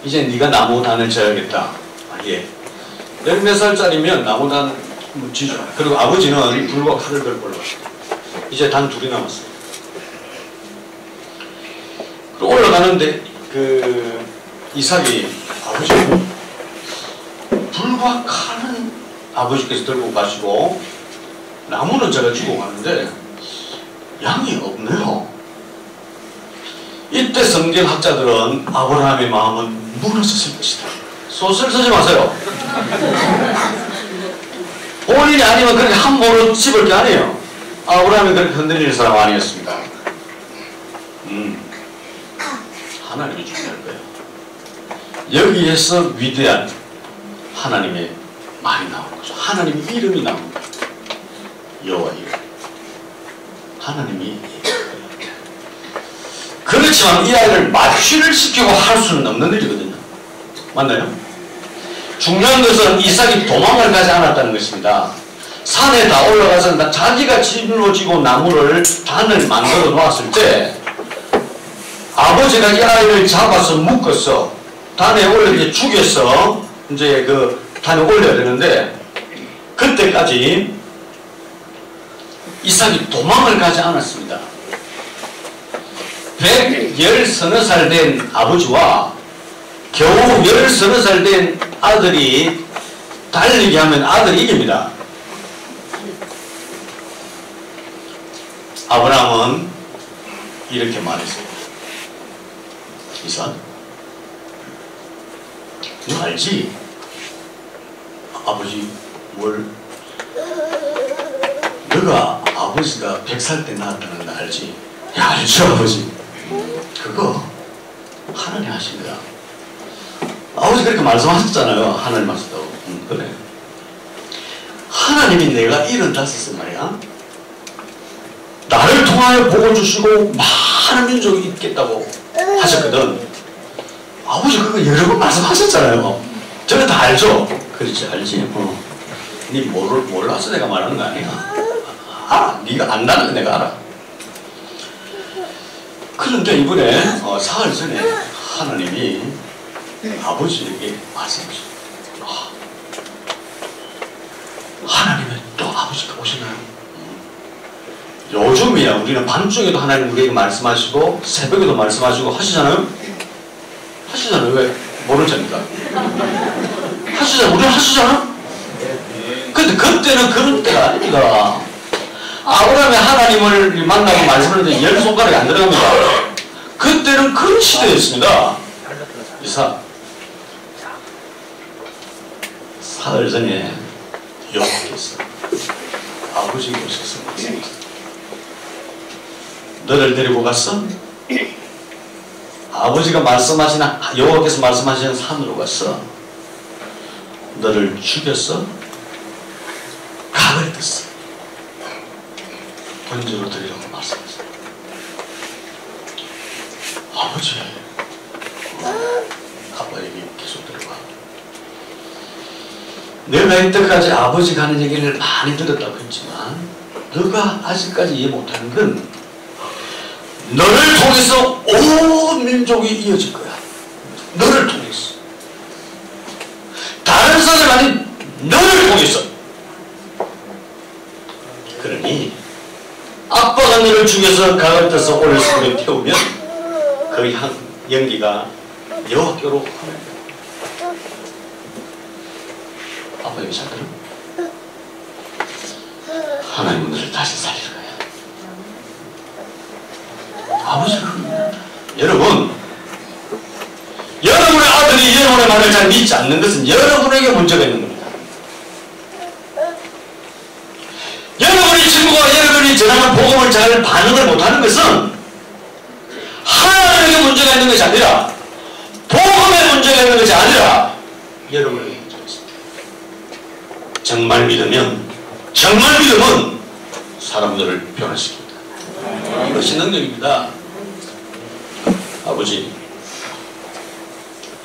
이제 네가 나무단을 져야겠다. 아, 예. 14 살짜리면 나무단 지죠. 그리고 아버지는 불과 칼을 들고 올라갔어요. 이제 단 둘이 남았어요. 그리고 올라가는데 이삭이 아버지 불과 칼은 아버지께서 들고 가시고 나무는 제가 주고 가는데 양이 없네요. 이때 성경학자들은 아브라함의 마음은 무너졌을 것이다. 소설 쓰지 마세요. 본인이 아니면 그렇게 함부로 집을 게 아니에요. 아브라함이 그렇게 흔들리는 사람 아니었습니다. 하나님이 중요할 거예요. 여기에서 위대한 하나님의 말이 나오는 거죠. 하나님의 이름이 나옵니다. 여호와 이름. 하나님이 그렇지만 이 아이를 마취를 시키고 할 수는 없는 일이거든요. 맞나요? 중요한 것은 이삭이 도망을 가지 않았다는 것입니다. 산에 다 올라가서 자기가 집으로 지고 나무를 단을 만들어 놓았을 때 아버지가 이 아이를 잡아서 묶었어. 단에 올려 이제 죽여서 이제 그 단에 올려야 되는데 그때까지 이삭이 도망을 가지 않았습니다. 110서너 된 아버지와 겨우 10서너 된 아들이 달리기 하면 아들이 이깁니다. 아브라함은 이렇게 말했어요. 이삭, 너 알지? 아버지 뭘? 너가 아버지가 100살 때 낳았다는 거 알지? 야, 알죠 아버지. 그거 하나님 하신 거야. 아버지 그렇게 말씀하셨잖아요. 하나님 하셨다고. 그래. 하나님이 내가 75살 말이야. 나를 통하여 복을 주시고 많은 민족이 있겠다고 하셨거든. 아버지 그거 여러 번 말씀하셨잖아요. 저는 다 알죠? 그렇지, 알지. 네 몰라서 내가 말하는 거 아니야. 알아. 네가 안다는 거 내가 알아. 그런데 이번에 사흘 전에 하나님이 아버지에게 말씀하셨어요. 하나님은 또 아버지가 오시나요? 요즘이야 우리는 밤중에도 하나님 우리에게 말씀하시고 새벽에도 말씀하시고 하시잖아요? 하시잖아요. 왜? 모를 자니까. 하시잖아요. 우리는 하시잖아? 근데 그때는 그런 때가 아닙니다. 아브라함이 하나님을 만나고 말씀하는데 10손가락이 안 들어갑니다. 그때는 그런 시대였습니다. 이삭, 사흘 전에 여호와께서 아버지가 오셔서 너를 데리고 갔어? 아버지가 말씀하신 여호와께서 말씀하시는 산으로 갔어. 너를 죽였어? 각을 떴어. 번제로 드리라고 말씀하셨어요. 아버지, 아빠 얘기 계속 들어봐. 내가 이때까지 아버지 가는 얘기를 많이 들었다고 했지만 너가 아직까지 이해 못하는 건 너를 통해서 온 민족이 이어질 거야. 너를 통해서. 다른 사람이 아닌 너를 통해서. 그러니 아빠가 너를 죽여서 강을 떠서 오늘 손에 태우면 그 연기가 여호와께로 가는 거야. 아빠 여기 잘 들어? 하나님은 너를 다시 살릴 거야. 아버지가 여러분, 여러분의 아들이 여러분의 말을 잘 믿지 않는 것은 여러분에게 문제가 있는 겁니다. 여러분의 친구가 여러분이 전하는 복음을 잘 반응을 못하는 것은 하나님에게 문제가 있는 것이 아니라 복음에 문제가 있는 것이 아니라 여러분에게 문제가 있습니다. 정말 믿으면 사람들을 변화시킵니다. 이것이 능력입니다. 아버지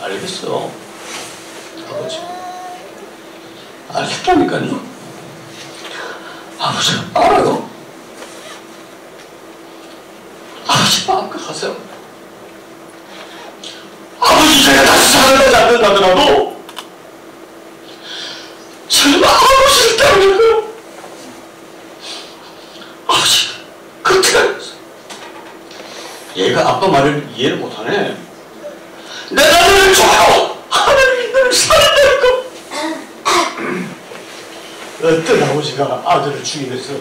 알겠어. 아버지 알겠다니까요. 아버지 알아요. 아버지 마음껏 하세요. 아버지 제가 다시 살아나지 않는다더라도 설마 아버지를 때문일까요? 아버지 그렇게 하겠어. 얘가 아빠 말을 이해를 못하네. 내가 너를 좋아요. 하나님이 너를 살린다니까. 어떤 아버지가 아들을 죽이면서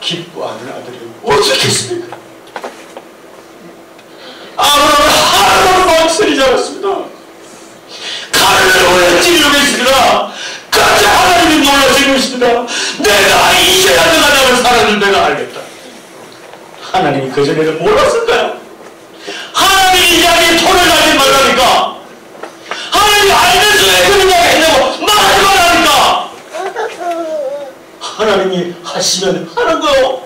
기뻐하는 아들이 어떻겠습니까? 아브라함은 하나도 망설이지 않았습니다. 칼을 왜 찌르고 있습니다. 그런데 하나님이 놀라신 것입니다. 내가 이제야 너가 나를 사랑을 내가 알겠다. 하나님이 그전에는 몰랐을까요? 하나님이 이야기에 토를 하지 말라니까. 하나님이 알면서 왜 그런 이야기 했냐고 말하지 말라니까. 하나님이 하시면 하는 거요.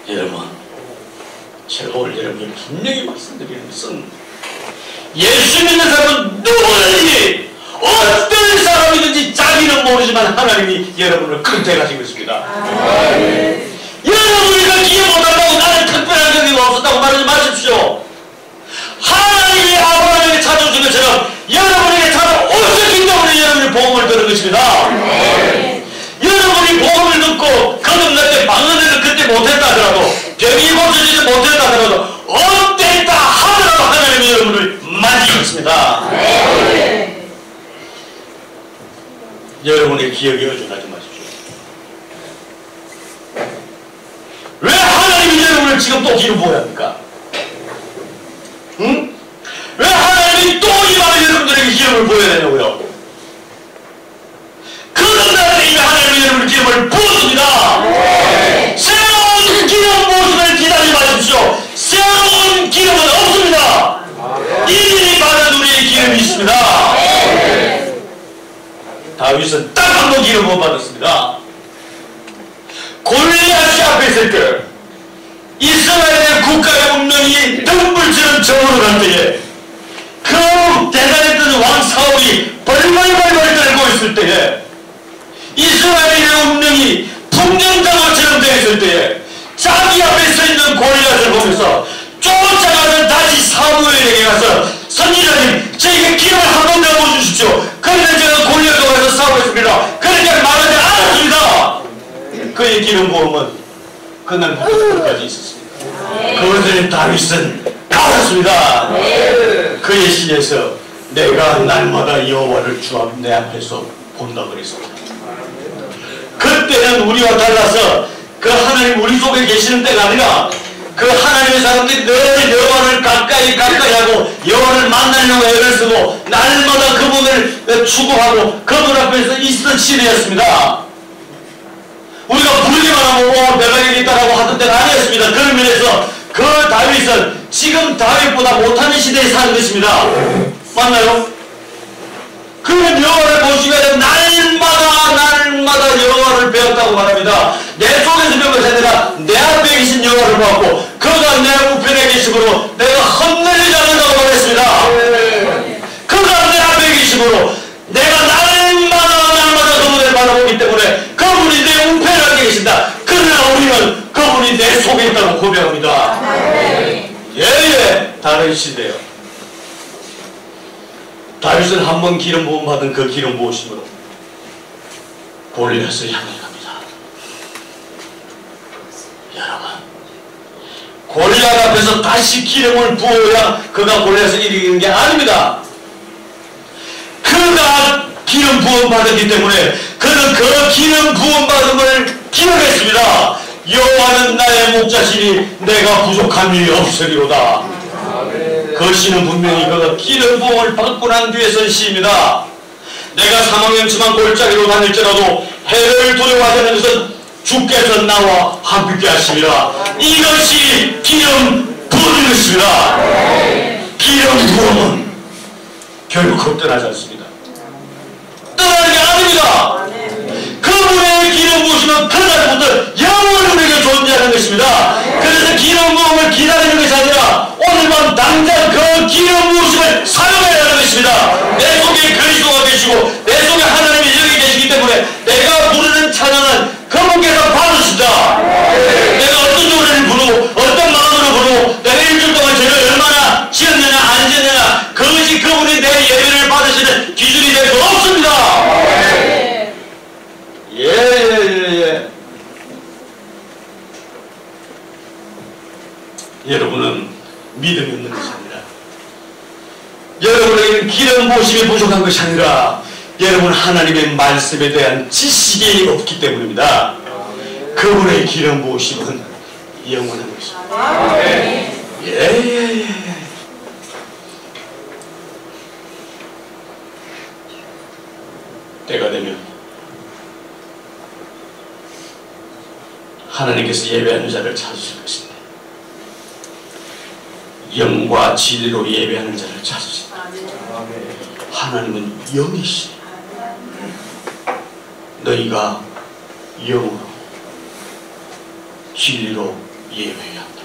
여러분, 제가 오늘 여러분께 분명히 말씀드리는 것은 예수 믿는 사람은 누구든지 어떤 사람이든지 자기는 모르지만 하나님이 여러분을 그렇게 하신 것입니다. 여러분이 기회 못한다고 나는 특별한 경험이 없었다고 말하지 마십시오. 하나님이 아브라함에게 찾아오신 것처럼 여러분에게 찾아오셨기 때문에 여러분이 복음을 들은 것입니다. 여러분이 복음을 듣고 거듭날 때 방언을 그때 못했다 하더라도 병이 고쳐지지 못했다 하더라도 어땠다 하더라도 하나님이 여러분을 만지셨습니다. 여러분의 기억에 의존하지 마십시오. 왜 하나님이 여러분을 지금 또 기름 부어야 합니까? 응? 왜 하나님이 또 이 말을 여러분들에게 기름을 부어야 되냐고요? 거듭날 때 이미 하나님이 여러분의 기름을 부었습니다. 새로운 기름 부으심을 기다리지 마십시오. 새로운 기름은 없습니다. 이미 받은 우리의 기름이 있습니다. 다윗은 딱 한 번 기름 부어 받았습니다. 골리앗이 앞에 있을 때 이스라엘의 국가의 운명이 등불처럼 저물어갈 때에 그 대단했던 왕 사울이 벌벌벌벌 떨고 있을 때에 이스라엘의 운명이 풍년장어처럼 되어 있을 때에 자기 앞에 서 있는 골리앗을 보면서 쫓아가는 다시 사무엘에게 가서 선지자님 저에게 기름을 한 번 더 부어주십시오. 그런데 제가 골리앗과 가서 싸우겠습니다. 그러니까 말하지 않았습니다. 그의 기름 부음은 그날 끝까지 있었습니다. 그것을 다윗은 알았습니다. 그의 시에서 내가 날마다 여호와를 주 내 앞에서 본다 그랬습니다. 그때는 우리와 달라서 그 하나님 우리 속에 계시는 때가 아니라 그 하나님의 사람들이 늘 여호와를 가까이 하고 여호와를 만나려고 애를 쓰고 날마다 그분을 추구하고 그분 앞에서 있었던 시대였습니다. 우리가 부르기만 하고 내가 여기 있다라고 하던 때가 아니었습니다. 그런 면에서 그 다윗은 지금 다윗보다 못하는 시대에 사는 것입니다. 맞나요? 그 여호와를 보시기 위해 날마다 여호와를 배웠다고 말합니다. 내 속에서 배운 것이 아니라 내 앞에 계신 여호와를 보았고 그가 내 우편에 계심으로 내가 헛내리지 않는다고 말했습니다. 그가 내 앞에 계심으로 내가 날마다 그분을 바라보고 다른 시대요. 다윗은 한 번 기름 부음 받은 그 기름 부으심으로 골리앗을 향해 갑니다. 여러분, 골리앗 앞에서 다시 기름을 부어야 그가 골리앗을 이기는 게 아닙니다. 그가 기름 부음 받았기 때문에 그는 그 기름 부음 받음을 기억했습니다. 여호와는 나의 목자시니 내가 부족한 일이 없으리로다. 그 시는 분명히 그가 기름 부음을 받고 난 뒤에 쓴 시입니다. 내가 사망연침한 골짜기로 다닐지라도 해를 두려워하지 않는 것은 주께서 나와 함께 하십니다. 이것이 기름 부음인 것입니다. 기름 부음은 결코 떠나지 않습니다. 떠나는 게 아닙니다. 그분의 기름 부으시면 그날부터 영원히 우리에게 존재하는 것입니다. 그래서 기름 부음을 기다리는 것이 아니라 오늘 밤 당장 그 기름 부으심을 사용해야 하는 것입니다. 내 속에 그리스도가 계시고 내 속에 하나님이 여기 계시기 때문에 내가 부르는 찬양은 그분께서 받으신다. 내가 어떤 노래를 부르고 어떤 마음으로 부르고 내가 일주일 동안 죄를 얼마나 지었느냐 안 지었느냐 그것이 그분이 내 예배를 받으시는 기준이 될 수 없습니다. 예. 여러분은 믿음이 없는 것이 아니라 여러분에게는 기름 부으심이 부족한 것이 아니라 여러분 하나님의 말씀에 대한 지식이 없기 때문입니다. 그분의 기름 부으심은 영원한 것입니다. 예. 때가 되면 하나님께서 예배하는 자를 찾으실 것입니다. 영과 진리로 예배하는 자를 찾으십니다. 하나님은 영이시니 너희가 영으로 진리로 예배해야 한다.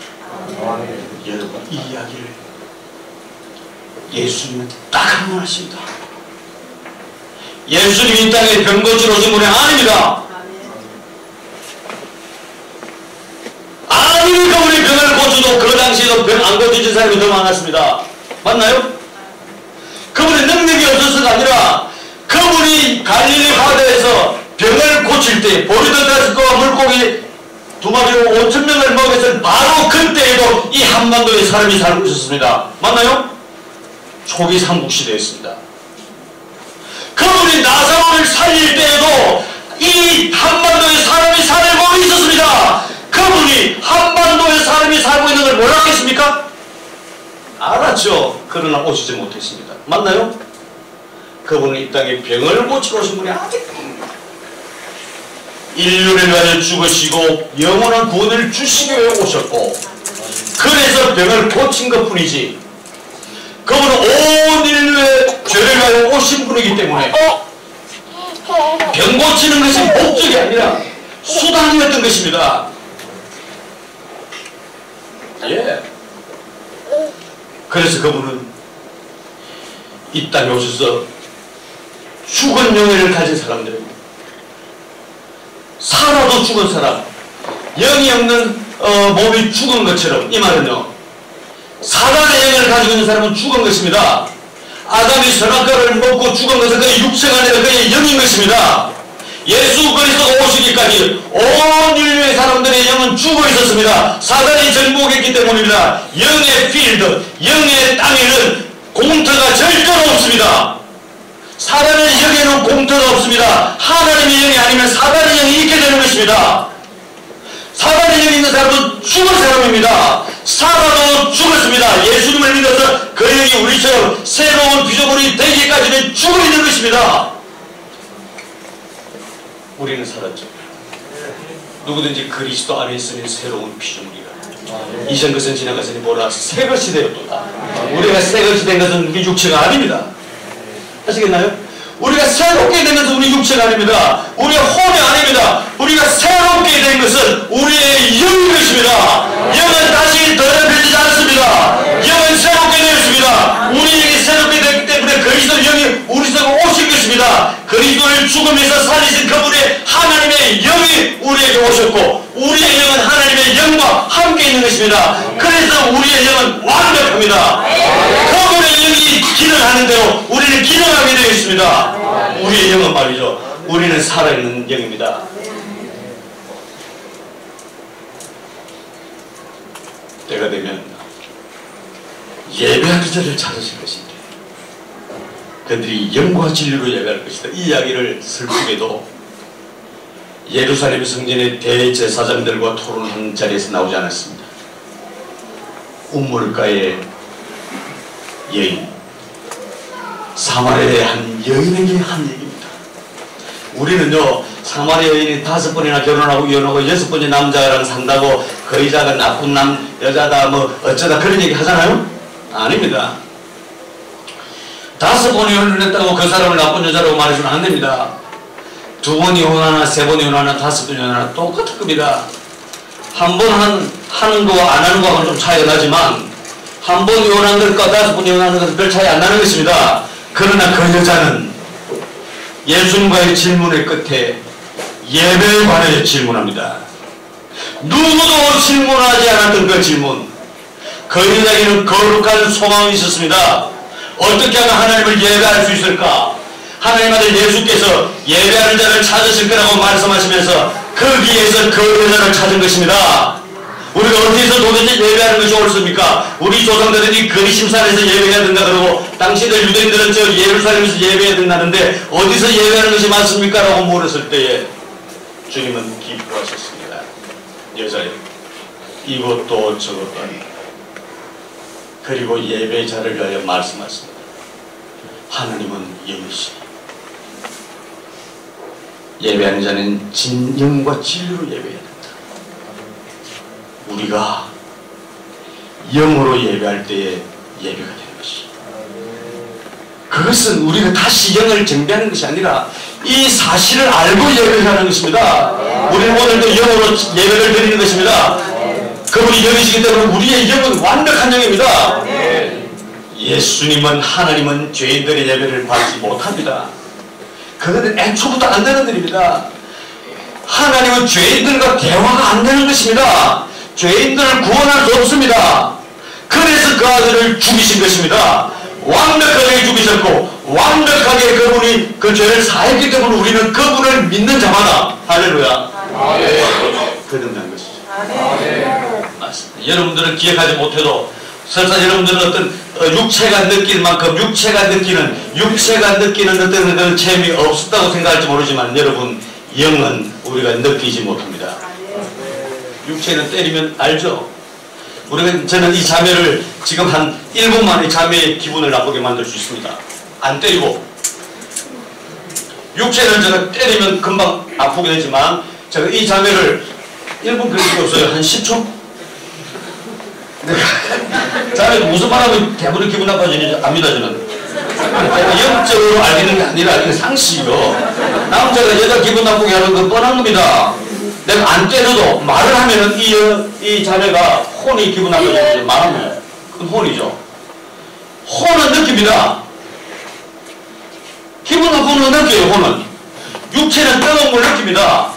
여러분 이 이야기를 예수님은 딱 한 번 하십니다. 예수님이 이 땅에 병 고치러 오신 분이 아닙니다. 아무리 그분이 병을 고쳐도 그 당시에도 병 안 고쳐진 사람이 더 많았습니다. 맞나요? 그분의 능력이 없어서가 아니라 그분이 갈릴리 바다에서 병을 고칠 때 보리떡과 물고기 2마리로 5,000명을 먹였을 바로 그때에도 이 한반도에 사람이 살고 있었습니다. 맞나요? 초기 삼국시대였습니다. 그분이 나사로를 살릴 때에도 이 한반도에 사람이 살고 있었습니다. 그분이 한반도에 사람이 살고 있는 걸 몰랐겠습니까? 알았죠. 그러나 오시지 못했습니다. 맞나요? 그분은 이 땅에 병을 고치러 오신 분이 아직도 인류를 위하여 죽으시고 영원한 구원을 주시기 위해 오셨고 그래서 병을 고친 것 뿐이지 그분은 온 인류의 죄를 위하여 오신 분이기 때문에 병 고치는 것이 목적이 아니라 수단이었던 것입니다. 예. 그래서 그분은 이 땅에 오셔서 죽은 영혼을 가진 사람들에게 살아도 죽은 사람, 영이 없는 몸이 죽은 것처럼 이 말은요 사단의 영을 가지고 있는 사람은 죽은 것입니다. 아담이 선악과를 먹고 죽은 것은 그의 육체가 아니라 그의 영인 것입니다. 예수 그리스도가 오시기까지 온 인류의 사람들의 영은 죽어 있었습니다. 사단이 정복했기 때문입니다. 영의 필드, 영의 땅에는 공터가 절대로 없습니다. 사단의 영에는 공터가 없습니다. 하나님의 영이 아니면 사단의 영이 있게 되는 것입니다. 사단의 영이 있는 사람은 죽은 사람입니다. 살아도 죽었습니다. 예수님을 믿어서 그 영이 우리처럼 새로운 피조물이 되기까지는 죽어 있는 것입니다. 우리는 살았죠. 누구든지 그리스도 안에 있으면 새로운 피조물이라. 이전 것은 지나갔으니 뭐라 새 것이 되었도다. 우리가 새 것이 된 것은 우리 육체가 아닙니다. 아시겠나요? 우리가 새롭게 된 것은 우리 육체가 아닙니다. 우리의 혼이 아닙니다. 우리가 새롭게 된 것은 우리의 영인 것입니다. 영은 다시 더럽혀지지 않습니다. 영은 새롭게 되었습니다. 우리에게 새롭게 됐기 때문에 그리스도 영이 우리 속에 오신 것입니다. 그리스도를 죽음에서 살리신 그분의 하나님의 영이 우리에게 오셨고 우리의 영은 하나님의 영과 함께 있는 것입니다. 그래서 우리의 영은 완벽합니다. 합니다. 그분의 영이 기능하는 대로 우리는 기능하게 되어 있습니다. 우리의 영은 말이죠, 우리는 살아있는 영입니다. 때가 되면 예배하는 자를 찾으실 것인데 그들이 영과 진리로 예배할 것이다. 이 이야기를 슬프게도 예루살렘 성전의 대제사장들과 토론한 자리에서 나오지 않았습니다. 우물가의 여인, 사마리아의 한 여인에게 한 얘기입니다. 우리는요, 사마리아 여인이 5번이나 결혼하고 이혼하고 6번째 남자랑 산다고 그 여자가 나쁜 여자다 뭐 어쩌다 그런 얘기 하잖아요? 아닙니다. 5번 이혼을 했다고 그 사람을 나쁜 여자라고 말해서는 안 됩니다. 2번 이혼하나 3번 이혼하나 5번 이혼하나 똑같을 겁니다. 한 번 하는 거와 안 하는 거하고는 좀 차이가 나지만 한 번 이혼하는 것과 5번 이혼하는 것은 별 차이 안 나는 것입니다. 그러나 그 여자는 예수님과의 질문의 끝에 예배에 관해서 질문합니다. 누구도 질문하지 않았던 그 질문. 그 여자에게는 거룩한 소망이 있었습니다. 어떻게 하면 하나님을 예배할 수 있을까? 하나님 아들 예수께서 예배하는 자를 찾으실 거라고 말씀하시면서 거기에서 그 여자를 찾은 것입니다. 우리가 어디서 도대체 예배하는 것이 옳습니까? 우리 조상들은 이 거리심산에서 예배해야 된다 그러고 당시들 유대인들은 저 예루살렘에서 예배해야 된다는데 어디서 예배하는 것이 맞습니까? 라고 물었을 때에 주님은 기뻐하셨습니다. 여자여, 이것도 저것도 아니다. 그리고 예배자를 위하여 말씀하십니다. 하나님은 영이시니 예배하는 자는 진영과 진리로 예배해야 된다. 우리가 영으로 예배할 때에 예배가 되는 것이, 그것은 우리가 다시 영을 정비하는 것이 아니라 이 사실을 알고 예배하는 것입니다. 우리는 오늘도 영으로 예배를 드리는 것입니다. 그분이 영이시기 때문에 우리의 영은 완벽한 영입니다. 예수님은, 하나님은 죄인들의 예배를 받지 못합니다. 그것은 애초부터 안 되는 일입니다. 하나님은 죄인들과 대화가 안 되는 것입니다. 죄인들을 구원할 수 없습니다. 그래서 그 아들을 죽이신 것입니다. 완벽하게 죽이셨고 완벽하게 그분이 그 죄를 사했기 때문에 우리는 그분을 믿는 자마다 할렐루야 거듭난 것이죠. 맞습니다. 여러분들은 기억하지 못해도 설사 여러분들은 어떤 육체가 느낄 만큼 육체가 느끼는 어떤 그런 체험이 없었다고 생각할지 모르지만 여러분, 영은 우리가 느끼지 못합니다. 육체는 때리면 알죠? 저는 이 자매를 지금 한 1분 만에 자매의 기분을 나쁘게 만들 수 있습니다. 안 때리고 육체를 제가 때리면 금방 아프게 되지만 제가 이 자매를 1분 그렇게 없어요. 한 10초? 자매가 무슨 말하면 대부분 기분 나빠지는지 압니다. 저는 영적으로 알겠는 게 아니라 그냥 상식이요. 남자가 여자 기분 나쁘게 하는 건 뻔한 겁니다. 내가 안 때려도 말을 하면은 이 자매가 혼이 기분 나빠지는지 말하면 그건 혼이죠. 혼은 느낍니다. 기분 나쁜 건 느껴요. 혼은. 육체는 뜨거운 걸 느낍니다.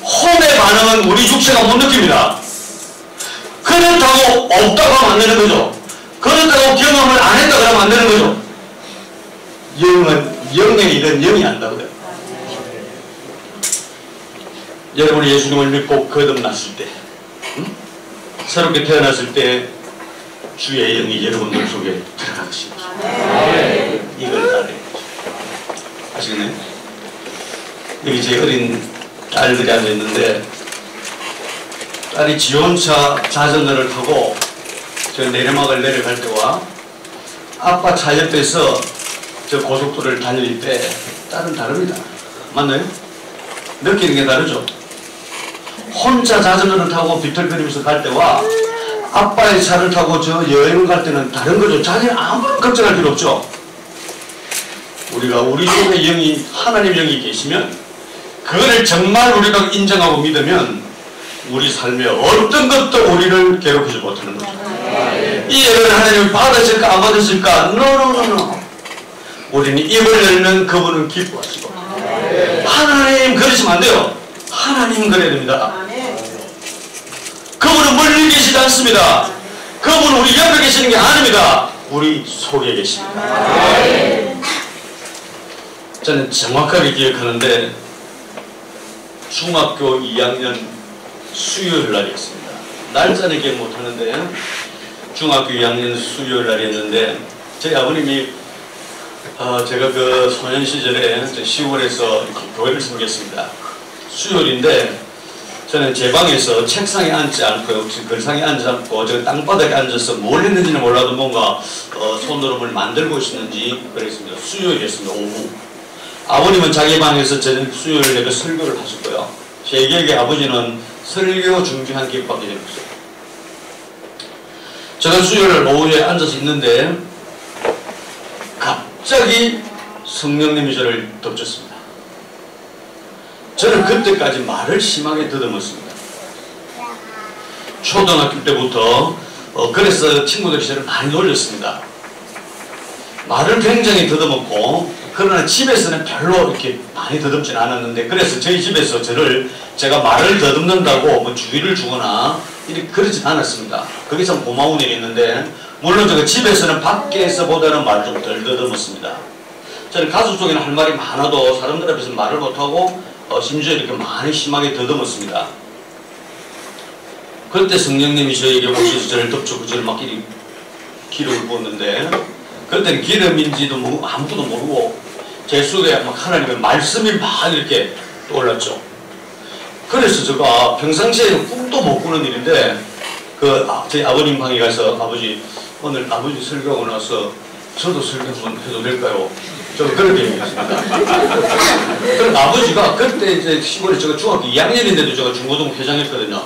혼의 반응은 우리 육체가 못 느낍니다. 그렇다고 없다고 하면 안 되는 거죠. 그렇다고 경험을 안 했다 그러면 안 되는 거죠. 영은 영의 일은 영이 안다고요. 여러분이 예수님을 믿고 거듭났을 때, 새롭게 태어났을 때 주의 영이 여러분들 속에 들어가십니다. 이걸 알아야 되죠. 아시겠나요? 여기 제 어린 딸들이 앉아있는데 딸이 지원차 자전거를 타고 저 내리막을 내려갈 때와 아빠 차 옆에서 저 고속도로를 달릴 때 딸은 다릅니다. 맞나요? 느끼는 게 다르죠? 혼자 자전거를 타고 비틀거리면서 갈 때와 아빠의 차를 타고 저 여행을 갈 때는 다른 거죠. 자기는 아무런 걱정할 필요 없죠. 우리가 우리 속에 영이, 하나님 영이 계시면 그거를 정말 우리가 인정하고 믿으면 우리 삶에 어떤 것도 우리를 괴롭히지 못하는 거죠. 이 예배를 하나님이 받으실까 안 받으실까? No. 우리는 입을 열면 그분은 기뻐하시고 하나님 그러시면 안 돼요. 하나님 그래야 됩니다. 그분은 멀리 계시지 않습니다. 그분은 우리 옆에 계시는 게 아닙니다. 우리 속에 계십니다. 저는 정확하게 기억하는데 중학교 2학년 수요일 날이었습니다. 날짜는 기억 못하는데 중학교 2학년 수요일 날이었는데 저희 아버님이 제가 그 소년 시절에 시골에서 이렇게 교회를 섬겼습니다. 수요일인데 저는 제 방에서 책상에 앉지 않고요, 글상에 앉지 않고 저 땅바닥에 앉아서 뭘 했는지는 몰라도 뭔가 손노름을 만들고 있었는지 그랬습니다. 수요일이었습니다. 오후. 아버님은 자기 방에서 저는 수요일에 그 설교를 하셨고요. 제 기억에 아버지는 설교 준비한 기억밖에 없어요. 저는 수요일 오후에 앉아서 있는데 갑자기 성령님이 저를 덮쳤습니다. 저는 그때까지 말을 심하게 더듬었습니다. 초등학교 때부터 그래서 친구들이 저를 많이 놀렸습니다. 말을 굉장히 더듬었고, 그러나 집에서는 별로 이렇게 많이 더듬진 않았는데, 그래서 저희 집에서 제가 말을 더듬는다고 뭐 주의를 주거나 이렇게 그러진 않았습니다. 그게 참 고마운 일이었는데, 물론 제가 집에서는 밖에서보다는 말을 좀 덜 더듬었습니다. 저는 가족 속에는 할 말이 많아도 사람들 앞에서 말을 못하고 심지어 이렇게 많이 심하게 더듬었습니다. 그때 성령님이 저에게 오셔서 저를 덮쳤고 저를 막 이렇게 기름을 부었는데, 그때는 기름인지도 아무것도 모르고 제 속에 막 하나님의 말씀이 막 이렇게 떠올랐죠. 그래서 제가 평상시에는 꿈도 못 꾸는 일인데 저희 아버님 방에 가서 아버지 오늘 아버지 설교하고 나서 저도 설교 한번 해도 될까요? 저 그렇게 얘기했습니다. 그럼 아버지가 그때 이제 시골에 제가 중학교 2학년인데도 제가 중고등 회장했거든요.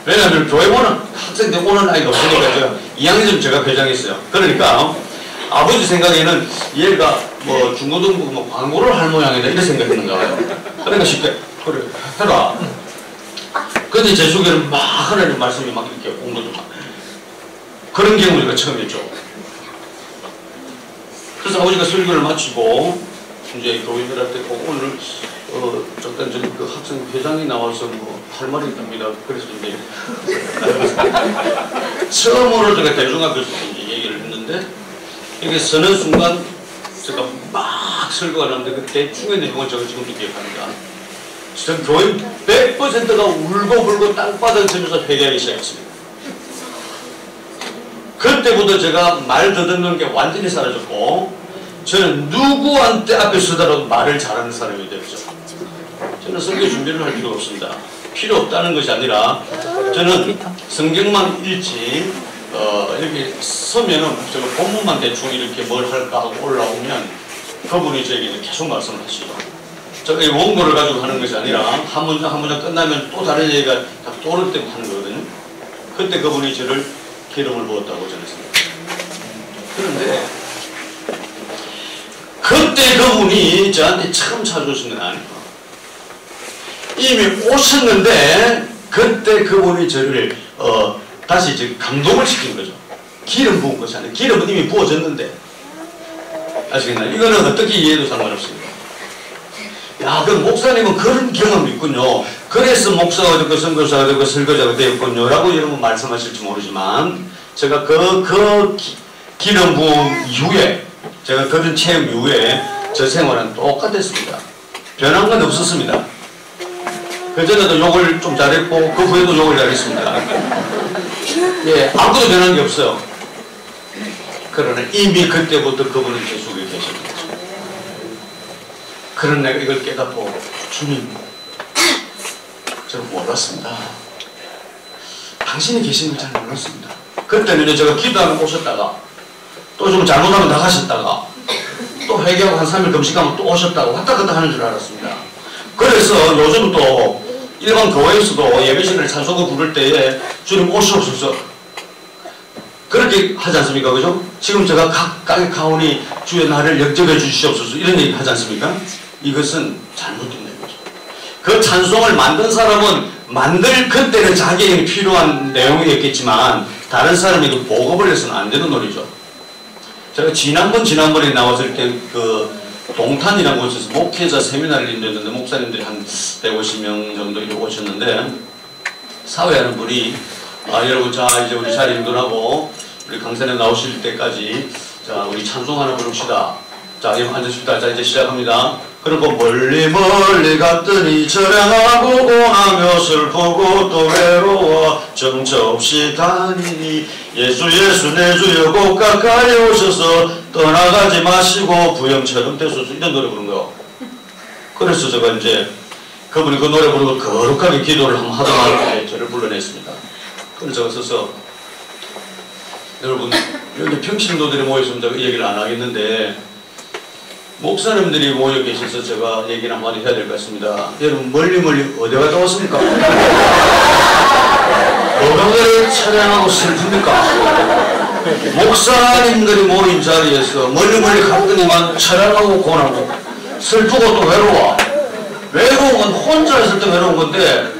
왜냐하면 교회 오는 학생들 오는 아이가 없으니까 제가 2학년 제가 회장했어요. 그러니까 아버지 생각에는 얘가 뭐 중고등부 뭐 광고를 할 모양이다 이런 생각했는가 봐요. 그러니까 쉽게 그래 해라. 근데 제 속에는 막 하나님 말씀이 막 이렇게 공부도 막 그런 경우가 처음이었죠. 그래서 아버지가 설교를 마치고 이제 교인들한테 오늘 잠깐 저기 그 학생 회장이 나와서 뭐 할 말이 있답니다. 그래서 이제 처음으로 제가 대중학교에서 이제 얘기를 했는데 이게 서는 순간 제가 막 설교가 나는데 그 대충의 내용은 제가 지금도 기억합니다. 전 교인 100%가 울고불고 땅바닥에 서면서 회개하기 시작했습니다. 그때부터 제가 말 더듬는 게 완전히 사라졌고 저는 누구한테 앞에 서더라도 말을 잘하는 사람이 되었죠. 저는 설교 준비를 할 필요가 없습니다. 필요 없다는 것이 아니라 저는 성경만 읽지 이렇게 서면은 제가 본문만 대충 이렇게 뭘 할까 하고 올라오면 그분이 저에게 계속 말씀을 하시죠. 제가 이 원고를 가지고 하는 것이 아니라 한 문장 한 문장 끝나면 또 다른 얘기가 다 떠오를 때 하는 거거든요. 그때 그분이 저를 기름을 부었다고 전했습니다. 그런데 그때 그분이 저한테 처음 찾아오신 건 아니고 이미 오셨는데 그때 그분이 저를 다시 이제 감동을 시킨 거죠. 기름 부은 것이 아니라 기름은 이미 부어졌는데 아시겠나요? 이거는 어떻게 이해해도 상관없습니다. 야, 그 목사님은 그런 경험이 있군요. 그래서 목사가 되고 선교사가 되고 설교자가 되었군요. 라고 여러분 말씀하실지 모르지만 제가 기름 부음 이후에 제가 그런 체험 이후에 저 생활은 똑같았습니다. 변한 건 없었습니다. 그전에도 욕을 좀 잘했고 그 후에도 욕을 잘했습니다. 예, 아무것도 변한 게 없어요. 그러나 이미 그때부터 그분은 제 속에 계십니다. 그런 내가 이걸 깨닫고 주님 저는 몰랐습니다. 당신이 계신 걸 잘 몰랐습니다. 그때는 제가 기도하면 오셨다가 또 좀 잘못하면 나가셨다가 또 회개하고 한 3일 금식하면 또 오셨다가 왔다 갔다 하는 줄 알았습니다. 그래서 요즘 또 일반 교회에서도 예배 시간에 찬송가 부를 때에 주님 오시옵소서 그렇게 하지 않습니까? 그죠? 지금 제가 각각의 가오니 주의 나를 영접해 주시옵소서 이런 얘기 하지 않습니까? 이것은 잘못된 거죠. 그 찬송을 만든 사람은 그때는 자기에게 필요한 내용이었겠지만 다른 사람에게 보급을 해서는 안 되는 놀이죠. 제가 지난번에 나왔을 때 그 동탄이라는 곳에서 목회자 세미나를 인도했는데 목사님들이 한 150명 정도 오셨는데 사회하는 분이 여러분, 자, 이제 우리 자리 인도하고 우리 강사님 나오실 때까지 자, 우리 찬송 하나 부릅시다. 자, 여러분 앉으십시다. 자, 이제 시작합니다. 그리고 멀리 멀리 갔더니 저량하고 고하며 슬프고 또 외로워 정처없이 다니니 예수 예수 내 주여 곧 가까이 오셔서 떠나가지 마시고 부영처럼 되소서. 이런 노래 부른 거. 그래서 제가 이제 그분이 그 노래 부르고 거룩하게 기도를 한번 하더만 저를 불러냈습니다. 그래서 제가 써서 여러분 여기 평신도들이 모여있으면 제가 이 얘기를 안 하겠는데 목사님들이 모여 계셔서 제가 얘기를 한마디 해야 될 것 같습니다. 여러분 멀리 어디 갔다 왔습니까? 어방들을 찬양하고 슬픕니까? 목사님들이 모인 자리에서 멀리 갔더니만 찬양하고 고난하고 슬프고 또 외로워. 외로운 건 혼자 있을 때 외로운 건데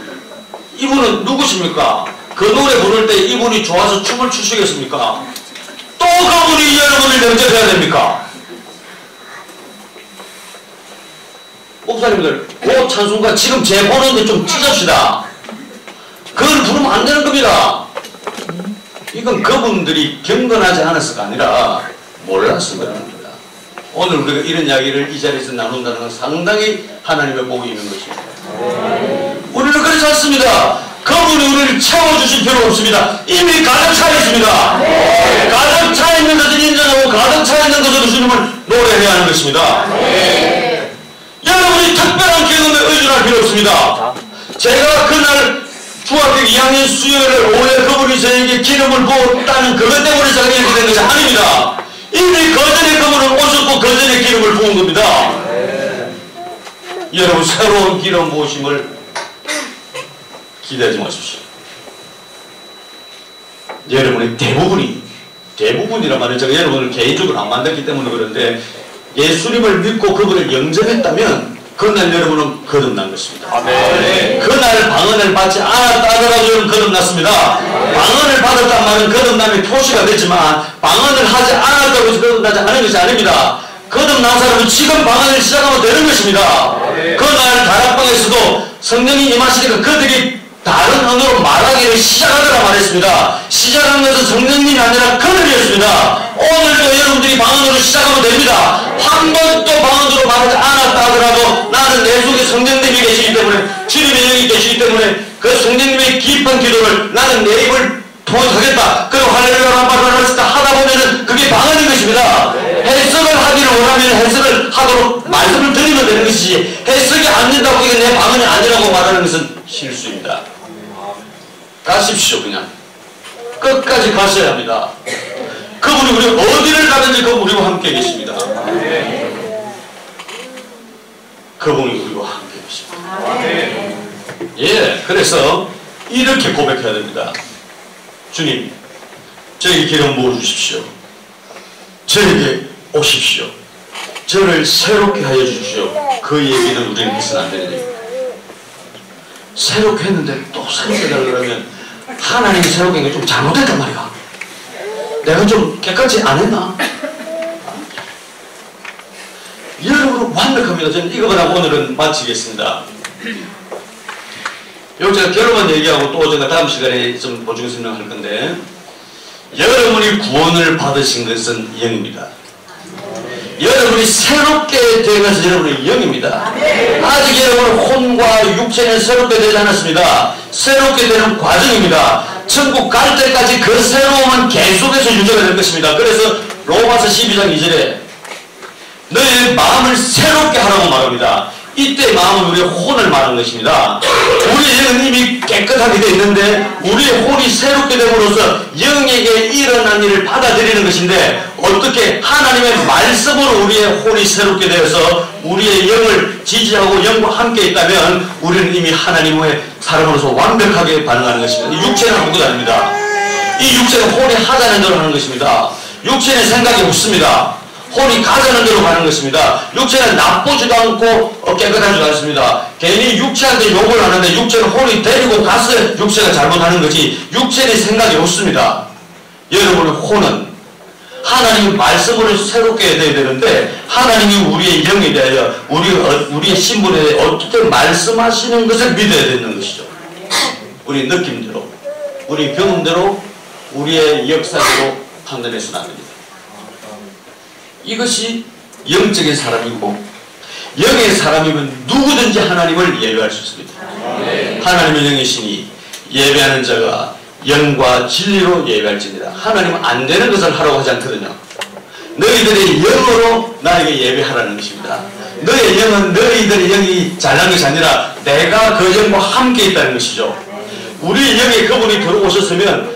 이분은 누구십니까? 그 노래 부를 때 이분이 좋아서 춤을 추시겠습니까? 또 그분이 여러분을 영접해야 됩니까? 목사님들, 그 찬송가 지금 제 보는데 좀 찢읍시다. 그걸 부르면 안 되는 겁니다. 이건 그분들이 경건하지 않았을까 아니라 몰라서 그러는 겁니다. 오늘 우리가 이런 이야기를 이 자리에서 나눈다는 건 상당히 하나님의 복이 있는 것입니다. 우리는 그렇지 않습니다. 그분이 우리를 채워주실 필요 없습니다. 이미 가득 차 있습니다. 가득 차 있는 것을 인정하고 가득 차 있는 것으로 주님을 노래해야 하는 것입니다. 여러분이 특별한 경험에 의존할 필요 없습니다. 제가 그날 중학교 2학년 수요일에 오후에 그분이 저에게 기름을 부었다는 그것 때문에 제가 이렇게 된 것이 아닙니다. 이미 거전에 그분은 오셨고 거전에 기름을 부은 겁니다. 여러분 새로운 기름 부으심을 기대하지 마십시오. 여러분의 대부분이란 말은 제가 여러분을 개인적으로 안 만들기 때문에 그런데 예수님을 믿고 그분을 영접했다면 그날 여러분은 거듭난 것입니다. 그날 방언을 받지 않았다 하더라도 여러분 거듭났습니다. 방언을 받았단 말은 거듭남의 표시가 됐지만 방언을 하지 않았다고 해서 거듭나지 않은 것이 아닙니다. 거듭난 사람은 지금 방언을 시작하면 되는 것입니다. 그날 다락방에서도 성령이 임하시니까 그들이 다른 언어로 말하기를 시작하더라 말했습니다. 시작한 것은 성령님이 아니라 그들이었습니다. 오늘도 여러분들이 방언으로 시작하면 됩니다. 한 번도 방언으로 말하지 않았다 하더라도 나는 내 속에 성령님이 계시기 때문에 주님의 영이 계시기 때문에 그 성령님의 깊은 기도를 나는 내 입을 통하겠다. 그리고 할렐루야 말을 하다 보면은 그게 방언인 것입니다. 해석을 하기를 원하면 해석을 하도록 말씀을 드리면 되는 것이지 해석이 안 된다고 이게 내 방언이 아니라고 말하는 것은 실수입니다. 가십시오. 그냥 끝까지 가셔야 합니다. 그분이 우리 어디를 가든지 그분 우리와 함께 계십니다. 그분이 우리와 함께 계십니다. 예, 그래서 이렇게 고백해야 됩니다. 주님, 저에게 기름 부어주십시오. 저에게 오십시오. 저를 새롭게 하여 주십시오. 그 얘기는 우리는 해서는 안 되는 얘기입니다. 새롭게 했는데 또 새롭게 해달라고 그러면 하나님이 새롭게 한 게 좀 잘못했단 말이야. 내가 좀 깨끗이 안 했나? 여러분은 완벽합니다. 저는 이거보다 오늘은 마치겠습니다. 여기 제가 결론만 얘기하고 또 제가 다음 시간에 좀 보충 설명할 건데 여러분이 구원을 받으신 것은 영입니다. 여러분이 새롭게 된 것은 여러분의 영입니다. 아직 여러분은 혼과 육체는 새롭게 되지 않았습니다. 새롭게 되는 과정입니다. 천국 갈 때까지 그 새로움은 계속해서 유지가 될 것입니다. 그래서 로마서 12장 2절에 너의 마음을 새롭게 하라고 말합니다. 이때 마음은 우리의 혼을 말하는 것입니다. 우리의 영은 이미 깨끗하게 되어 있는데 우리의 혼이 새롭게 됨으로써 영에게 일어난 일을 받아들이는 것인데 어떻게 하나님의 말씀으로 우리의 혼이 새롭게 되어서 우리의 영을 지지하고 영과 함께 있다면 우리는 이미 하나님의 사람으로서 완벽하게 반응하는 것입니다. 이 육체는 아무것도 아닙니다. 이 육체는 혼이 하자는 대로 하는 것입니다. 육체는 생각이 없습니다. 혼이 가자는 대로 가는 것입니다. 육체는 나쁘지도 않고 깨끗하지도 않습니다. 괜히 육체한테 욕을 하는데 육체는 혼이 데리고 가서 육체가 잘못하는 거지 육체의 생각이 없습니다. 여러분의 혼은 하나님의 말씀으로 새롭게 되어야 되는데 하나님이 우리의 영에 대하여 우리의 신분에 대해 어떻게 말씀하시는 것을 믿어야 되는 것이죠. 우리 느낌대로 우리 경험대로 우리의 역사대로 판단해서는 안 됩니다. 이것이 영적인 사람이고 영의 사람이면 누구든지 하나님을 예배할 수 있습니다. 하나님은 영이시니 예배하는 자가 영과 진리로 예배할지니라. 하나님은 안 되는 것을 하라고 하지 않거든요. 너희들의 영으로 나에게 예배하라는 것입니다. 너의 영은 너희들의 영이 잘난 것이 아니라 내가 그 영과 함께 있다는 것이죠. 우리 영에 그분이 들어오셨으면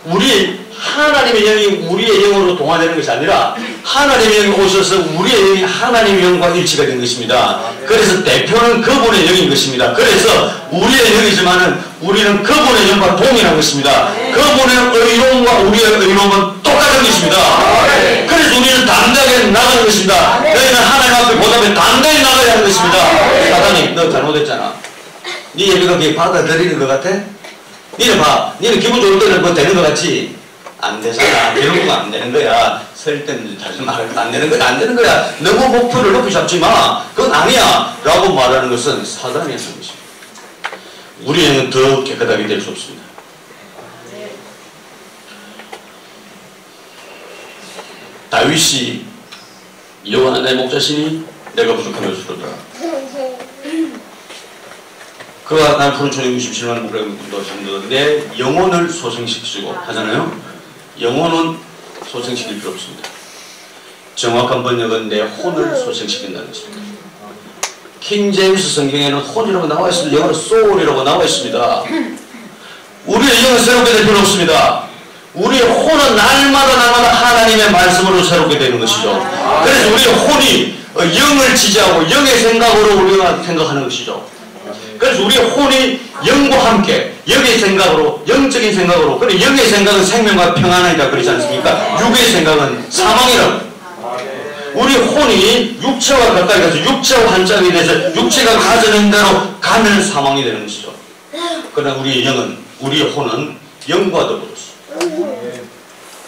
우리 하나님의 영이 우리의 영으로 동화되는 것이 아니라 하나님의 영이 오셔서 우리의 영이 하나님의 영과 일치가 된 것입니다. 그래서 대표는 그분의 영인 것입니다. 그래서 우리의 영이지만은 우리는 그분의 영과 동일한 것입니다. 그분의 의로움과 우리의 의로움은 똑같은 것입니다. 그래서 우리는 당당하게 나가는 것입니다. 너희는 하나님 앞에 보답에 당당히 나가야 하는 것입니다. 사단이 너 잘못했잖아. 네 예배가 그게 받아들이는 것 같아? 니는 봐. 니는 기분 좋을 때는 뭐 되는 것 같지? 안 되잖아. 이런 거 안 되는 거야. 설 때는 다시 말하면 안 되는 거야. 안 되는 거야. 너무 목표를 높이 잡지 마. 그건 아니야. 라고 말하는 것은 사단이 하는 것입니다. 우리는 더 깨끗하게 될 수 없습니다. 다윗이 여호와 나의 목자시니 내가 부족하면 주로더라. 그가 난 푸른 초리 67만 무라금도 정도 내 영혼을 소생시키고 하잖아요. 영혼은 소생시킬 필요 없습니다. 정확한 번역은 내 혼을 소생시킨다는 것입니다. 킹 제임스 성경에는 혼이라고 나와 있습니다. 영어로 soul이라고 나와 있습니다. 우리의 영은 새롭게 될 필요 없습니다. 우리의 혼은 날마다 하나님의 말씀으로 새롭게 되는 것이죠. 그래서 우리의 혼이 영을 지지하고 영의 생각으로 우리가 생각하는 것이죠. 그래서 우리의 혼이 영과 함께 영의 생각으로 영적인 생각으로 그래 영의 생각은 생명과 평안이다 그러지 않습니까? 육의 생각은 사망이라고. 우리 혼이 육체와 가까이 가서 육체와 한짝이 돼서 육체가 가져는 대로 가면 사망이 되는 것이죠. 그러나 우리의 영은 우리의 혼은 영과 더불어서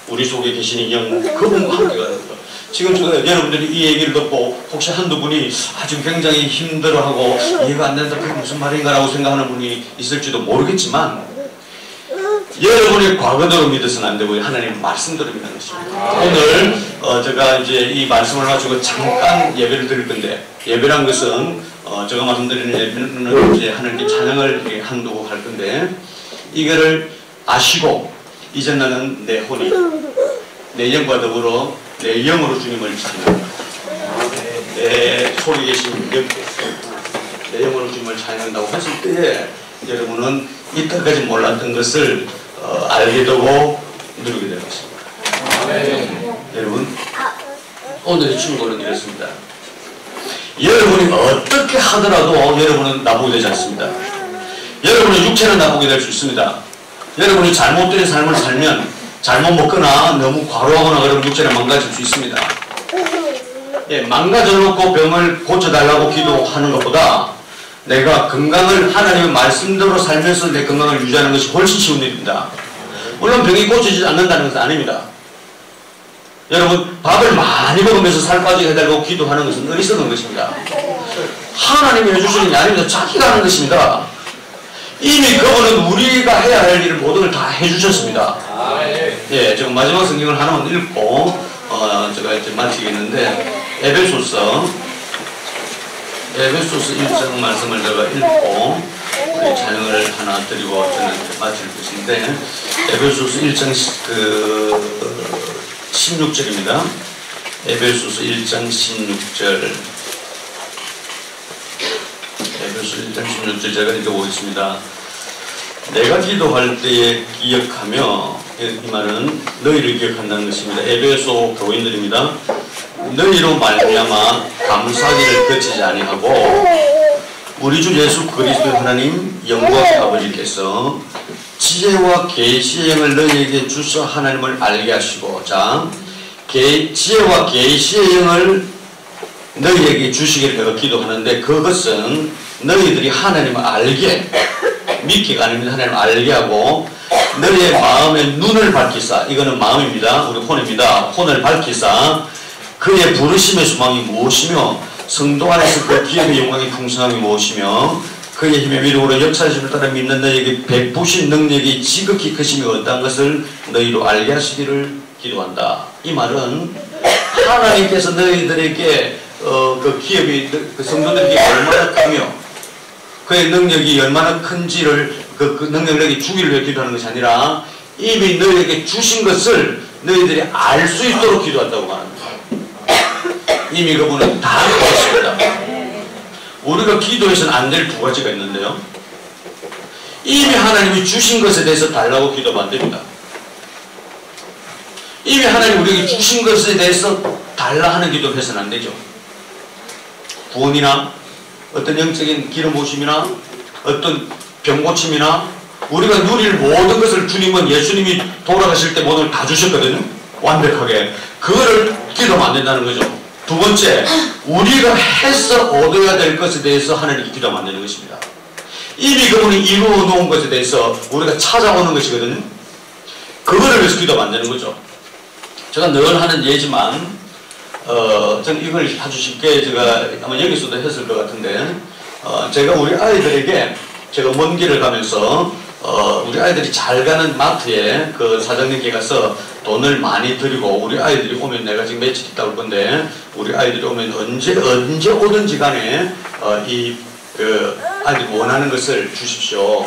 우리 속에 계시는 영 그분과 함께 가는 거죠. 지금 여러분들이 이 얘기를 듣고 혹시 한두 분이 아주 굉장히 힘들어하고 이해가 안 된다 그게 무슨 말인가 라고 생각하는 분이 있을지도 모르겠지만 여러분의 과거대로 믿어서는 안 되고 하나님 말씀대로 믿는 것입니다. 오늘 제가 이제 이 말씀을 가지고 잠깐 예배를 드릴 건데 예배란 것은 제가 말씀드리는 예배는 이제 하나님께 찬양을 한다고 할 건데 이거를 아시고 이제 나는 내 혼이 내 영과 더불어 내 영으로 주님을 찬양한다. 내 속에 계신 영, 내 영으로 주님을 찬양한다고 했을 때에 여러분은 이때까지 몰랐던 것을 알게 되고 누리게 될 것입니다. 여러분 오늘의 충고는 이렇습니다. 여러분이 어떻게 하더라도 여러분은 나쁘게 되지 않습니다. 여러분의 육체는 나쁘게 될 수 있습니다. 여러분이 잘못된 삶을 살면 잘못 먹거나 너무 과로하거나 그러면 육체는 망가질 수 있습니다. 예, 망가져놓고 병을 고쳐달라고 기도하는 것보다 내가 건강을 하나님의 말씀대로 살면서 내 건강을 유지하는 것이 훨씬 쉬운 일입니다. 물론 병이 고쳐지지 않는다는 것은 아닙니다. 여러분 밥을 많이 먹으면서 살 빠지게 해달라고 기도하는 것은 어리석은 것입니다. 하나님이 해주시는 게 아닙니다. 자기가 하는 것입니다. 이미 그분은 우리가 해야 할 일을 모든 걸 다 해주셨습니다. 예, 지금 마지막 성경을 하나만 읽고 제가 이제 마치겠는데 에베소서 1장 말씀을 제가 읽고 우리 찬양을 하나 드리고 저는 마칠 것인데 에베소서 1장 16절입니다. 에베소서 1장 16절 에베소서 1장 16절 제가 읽어보겠습니다. 내가 기도할 때에 기억하며 이 말은 너희를 기억한다는 것입니다. 에베소 교인들입니다. 너희로 말미암아 감사기를 그치지 아니하고 우리 주 예수 그리스도 하나님 영광의 아버지께서 지혜와 계시의 영을 너희에게 주셔 하나님을 알게 하시고자 지혜와 계시의 영을 너희에게 주시기를 내가 기도하는데 그것은 너희들이 하나님을 알게 믿기가 아닙니다. 하나님을 알게 하고 너희의 마음의 눈을 밝히사 이거는 마음입니다. 우리 혼입니다. 혼을 밝히사 그의 부르심의 소망이 무엇이며 성도 안에서 그 기업의 영광이 풍성함이 무엇이며 그의 힘의 위력으로 역사하심을 따라 믿는 너에게 베푸신 능력이 지극히 크심이 어떠한 것을 너희로 알게 하시기를 기도한다. 이 말은 하나님께서 너희들에게 그 기업이 그 성도들에게 얼마나 크며 그의 능력이 얼마나 큰지를 그 능력을 주기를 위해 기도하는 것이 아니라 이미 너희에게 주신 것을 너희들이 알 수 있도록 기도한다고 말합니다. 이미 그분은 다 알고 있습니다. 우리가 기도해서는 안 될 두 가지가 있는데요. 이미 하나님이 주신 것에 대해서 달라고 기도하면 안 됩니다. 이미 하나님 우리에게 주신 것에 대해서 달라 하는 기도를 해서는 안 되죠. 구원이나 어떤 영적인 기름 부으심이나 어떤 병 고침이나 우리가 누릴 모든 것을 주님은 예수님이 돌아가실 때 모든 걸 다 주셨거든요. 완벽하게. 그거를 기도하면 안 된다는 거죠. 두 번째, 우리가 해서 얻어야 될 것에 대해서 하나님께 기도하면 안 되는 것입니다. 이미 그분이 이루어 놓은 것에 대해서 우리가 찾아오는 것이거든요. 그거를 위해서 기도하면 안 되는 거죠. 제가 늘 하는 예지만 저는 이걸 아주 쉽게 제가 아마 여기서도 했을 것 같은데 제가 우리 아이들에게 제가 먼 길을 가면서 우리 아이들이 잘 가는 마트에 그 사장님께 가서 돈을 많이 드리고 우리 아이들이 오면 내가 지금 며칠 있다 올 건데 우리 아이들이 오면 언제 오든지 간에 그 아이들이 원하는 것을 주십시오.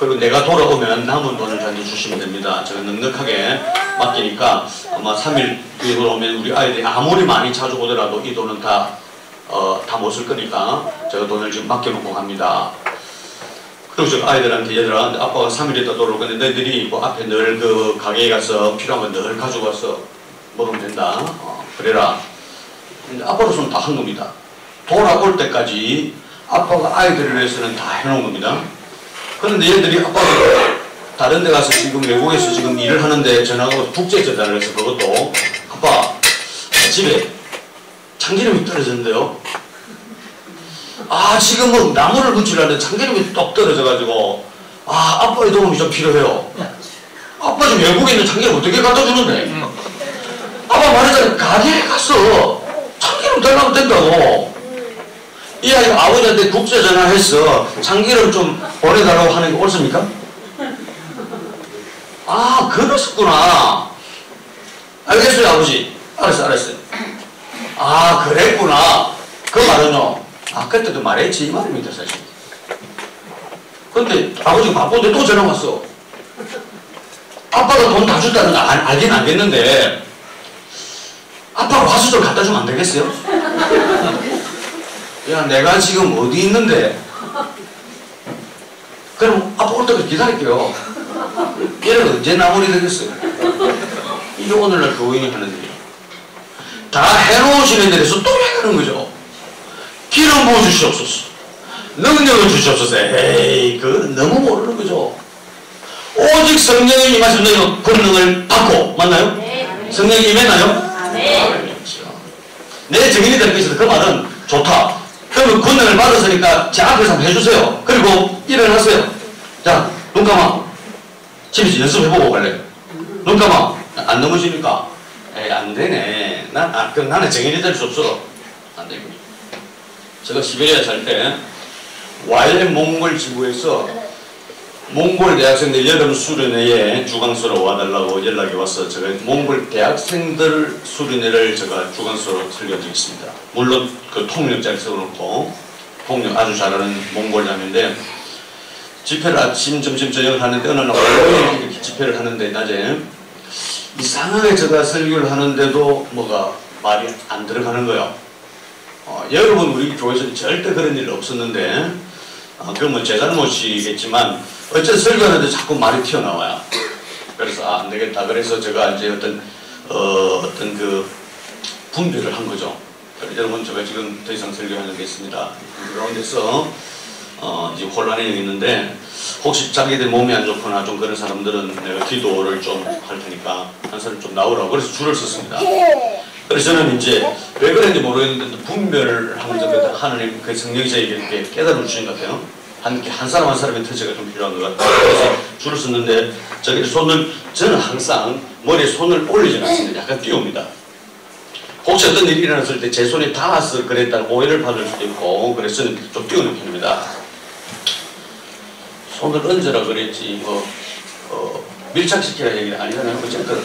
그리고 내가 돌아오면 남은 돈을 저한테 주시면 됩니다. 제가 넉넉하게 맡기니까 아마 3일 뒤에 돌아오면 우리 아이들이 아무리 많이 자주 오더라도 이 돈은 다 못 쓸 거니까 제가 돈을 지금 맡겨놓고 갑니다. 그리고 저 아이들한테 얘들아 아빠가 3일 있다 돌아올 건데 너희들이 그 앞에 늘 그 가게에 가서 필요한 건 늘 가지고 와서 먹으면 된다. 그래라. 아빠로서는 다 한 겁니다. 돌아올 때까지 아빠가 아이들을 위해서는 다 해놓은 겁니다. 그런데 얘들이 아빠가 다른 데 가서 지금 외국에서 지금 일을 하는데 전화가 국제 전화를 해서 그것도 아빠 집에 참기름이 떨어졌는데요. 지금 뭐 나무를 붙이려는데 참기름이 똑 떨어져가지고 아빠의 도움이 좀 필요해요. 아빠 지금 외국에 있는 참기름 어떻게 갖다 주는데? 아빠 말했잖아. 가게에 가서 참기름 달라면 된다고. 이 아이가 아버지한테 국제 전화해서 참기름 좀 보내달라고 하는 게 옳습니까? 그러셨구나. 알겠어요 아버지. 알았어요. 그랬구나. 그 말은요. 그때도 말했지 이 말입니다 사실. 근데 아버지가 바쁜데 또 전화 왔어. 아빠가 돈 다 줬다는 거 알긴 알겠는데 아빠가 와서 좀 갖다 주면 안 되겠어요? 야 내가 지금 어디 있는데 그럼 아빠 올 때까지 기다릴게요. 얘는 언제 나물이 되겠어요? 이게 오늘날 교인이 하는 일이에요. 다 해놓으시는 데에서 또 해가는 거죠. 기름 부어 주시옵소서. 능력을 주시옵소서. 에이, 그 너무 모르는 거죠. 오직 성령이 임하시면 너희는 권능을 받고, 맞나요? 네. 성령이 임했나요? 네. 내 증인이 될 것이다. 그 말은 좋다. 그러면 권능을 받았으니까 제 앞에서 한번 해주세요. 그리고 일어나세요. 자, 눈 감아. 집에서 연습해보고 갈래. 눈 감아. 안 넘어지니까. 에이, 안 되네. 그럼 나는 증인이 될 수 없어. 안 되고. 제가 시베리아 살 때 YM 몽골 지구에서 몽골 대학생들 여름 수련회에 주강서로 와달라고 연락이 와서 제가 몽골 대학생들 수련회를 제가 주강서로 설교한 적이 있습니다. 물론 그 통역자를 써놓고 통역 아주 잘하는 몽골 자매인데 집회를 아침, 점심, 저녁을 하는데 어느 날 월요일에 이렇게 집회를 하는데 낮에 이상하게 제가 설교를 하는데도 뭐가 말이 안 들어가는 거예요. 여러분 우리 교회에서는 절대 그런 일 없었는데 그건 뭐 제 잘못이겠지만 어쨌든 설교하는데 자꾸 말이 튀어나와요. 그래서 안 되겠다. 그래서 제가 이제 어떤 그 분별을 한 거죠. 여러분 제가 지금 더 이상 설교하는 게 있습니다. 그런 데서 지금 혼란이 있는데 혹시 자기들 몸이 안 좋거나 좀 그런 사람들은 내가 기도를 좀 할 테니까 한 사람 좀 나오라고 그래서 줄을 썼습니다. 그래서 저는 이제 왜 그런지 모르겠는데 분별을 하면서 하나님 그 성령이 저에게 깨달음 주신 것 같아요. 한 사람 한 사람의 터치가 좀 필요한 것 같아요. 그래서 줄을 썼는데 저기 저는 항상 머리에 손을 올리지 않습니다. 약간 띄웁니다. 혹시 어떤 일이 일어났을 때 제 손이 닿아서 그랬다는 오해를 받을 수도 있고 그래서 좀 띄우는 편입니다. 손을 얹으라 그랬지 밀착시키라 얘기는 아니잖아요. 어쨌든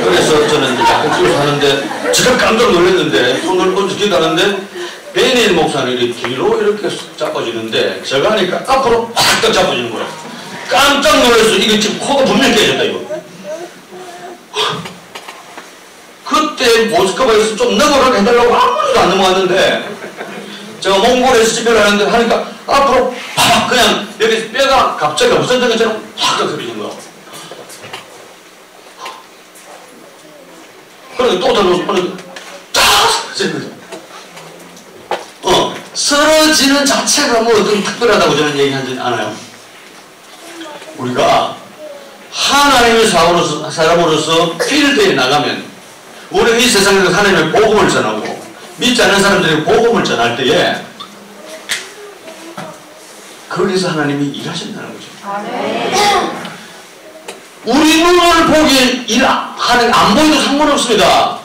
그래서 저는 이제 약간 찍어서 하는데 제가 깜짝 놀랐는데 손을 얹기도 하는데 베니엘 목사는 이렇게 뒤로 이렇게 잡아지는데 제가 하니까 앞으로 확 잡아지는 거예요. 깜짝 놀랐어. 이게 지금 코가 분명히 깨졌다 이거. 그때 모스크바에서 좀 넘어가게 해달라고 아무도 안 넘어갔는데 제가 몽골에서 집회를 하는데 하니까 앞으로 팍 그냥 여기 뼈가 갑자기 없어진 것처럼 확 터뜨리는 거야. 그런데 또 들어오고 딱 쓰러지는 거죠. 쓰러지는 자체가 뭐 어떤 특별하다고 저는 얘기하지 않아요. 우리가 하나님의 사람으로서 필드에 나가면 우리 이 세상에서 하나님의 복음을 전하고 믿지 않는 사람들에게 복음을 전할 때에 거기서 하나님이 일하신다는 거죠. 우리 눈을 보기에 하나님 안 보이도 상관없습니다.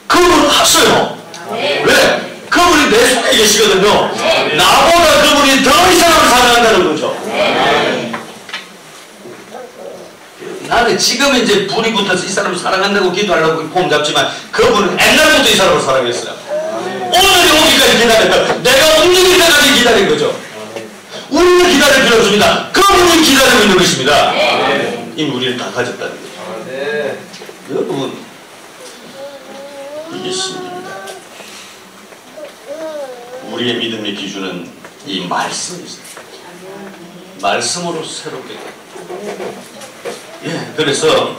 그분은 하셔요. 왜? 그분이 내 속에 계시거든요. 나보다 그분이 더 이 사람을 사랑한다는 거죠. 나는 지금 이제 불이 붙어서 이 사람을 사랑한다고 기도하려고 폼 잡지만 그분은 옛날부터 이 사람을 사랑했어요. 오늘이 오기까지 기다렸다. 내가 움직일 때까지 기다린 거죠. 우리는 기다릴 필요 없습니다. 그분이 기다리고 있는 것입니다. 이미 우리는 다 가졌다는 거죠. 여러분, 이게 신입니다. 우리의 믿음의 기준은 이 말씀이죠. 말씀으로 새롭게 그래서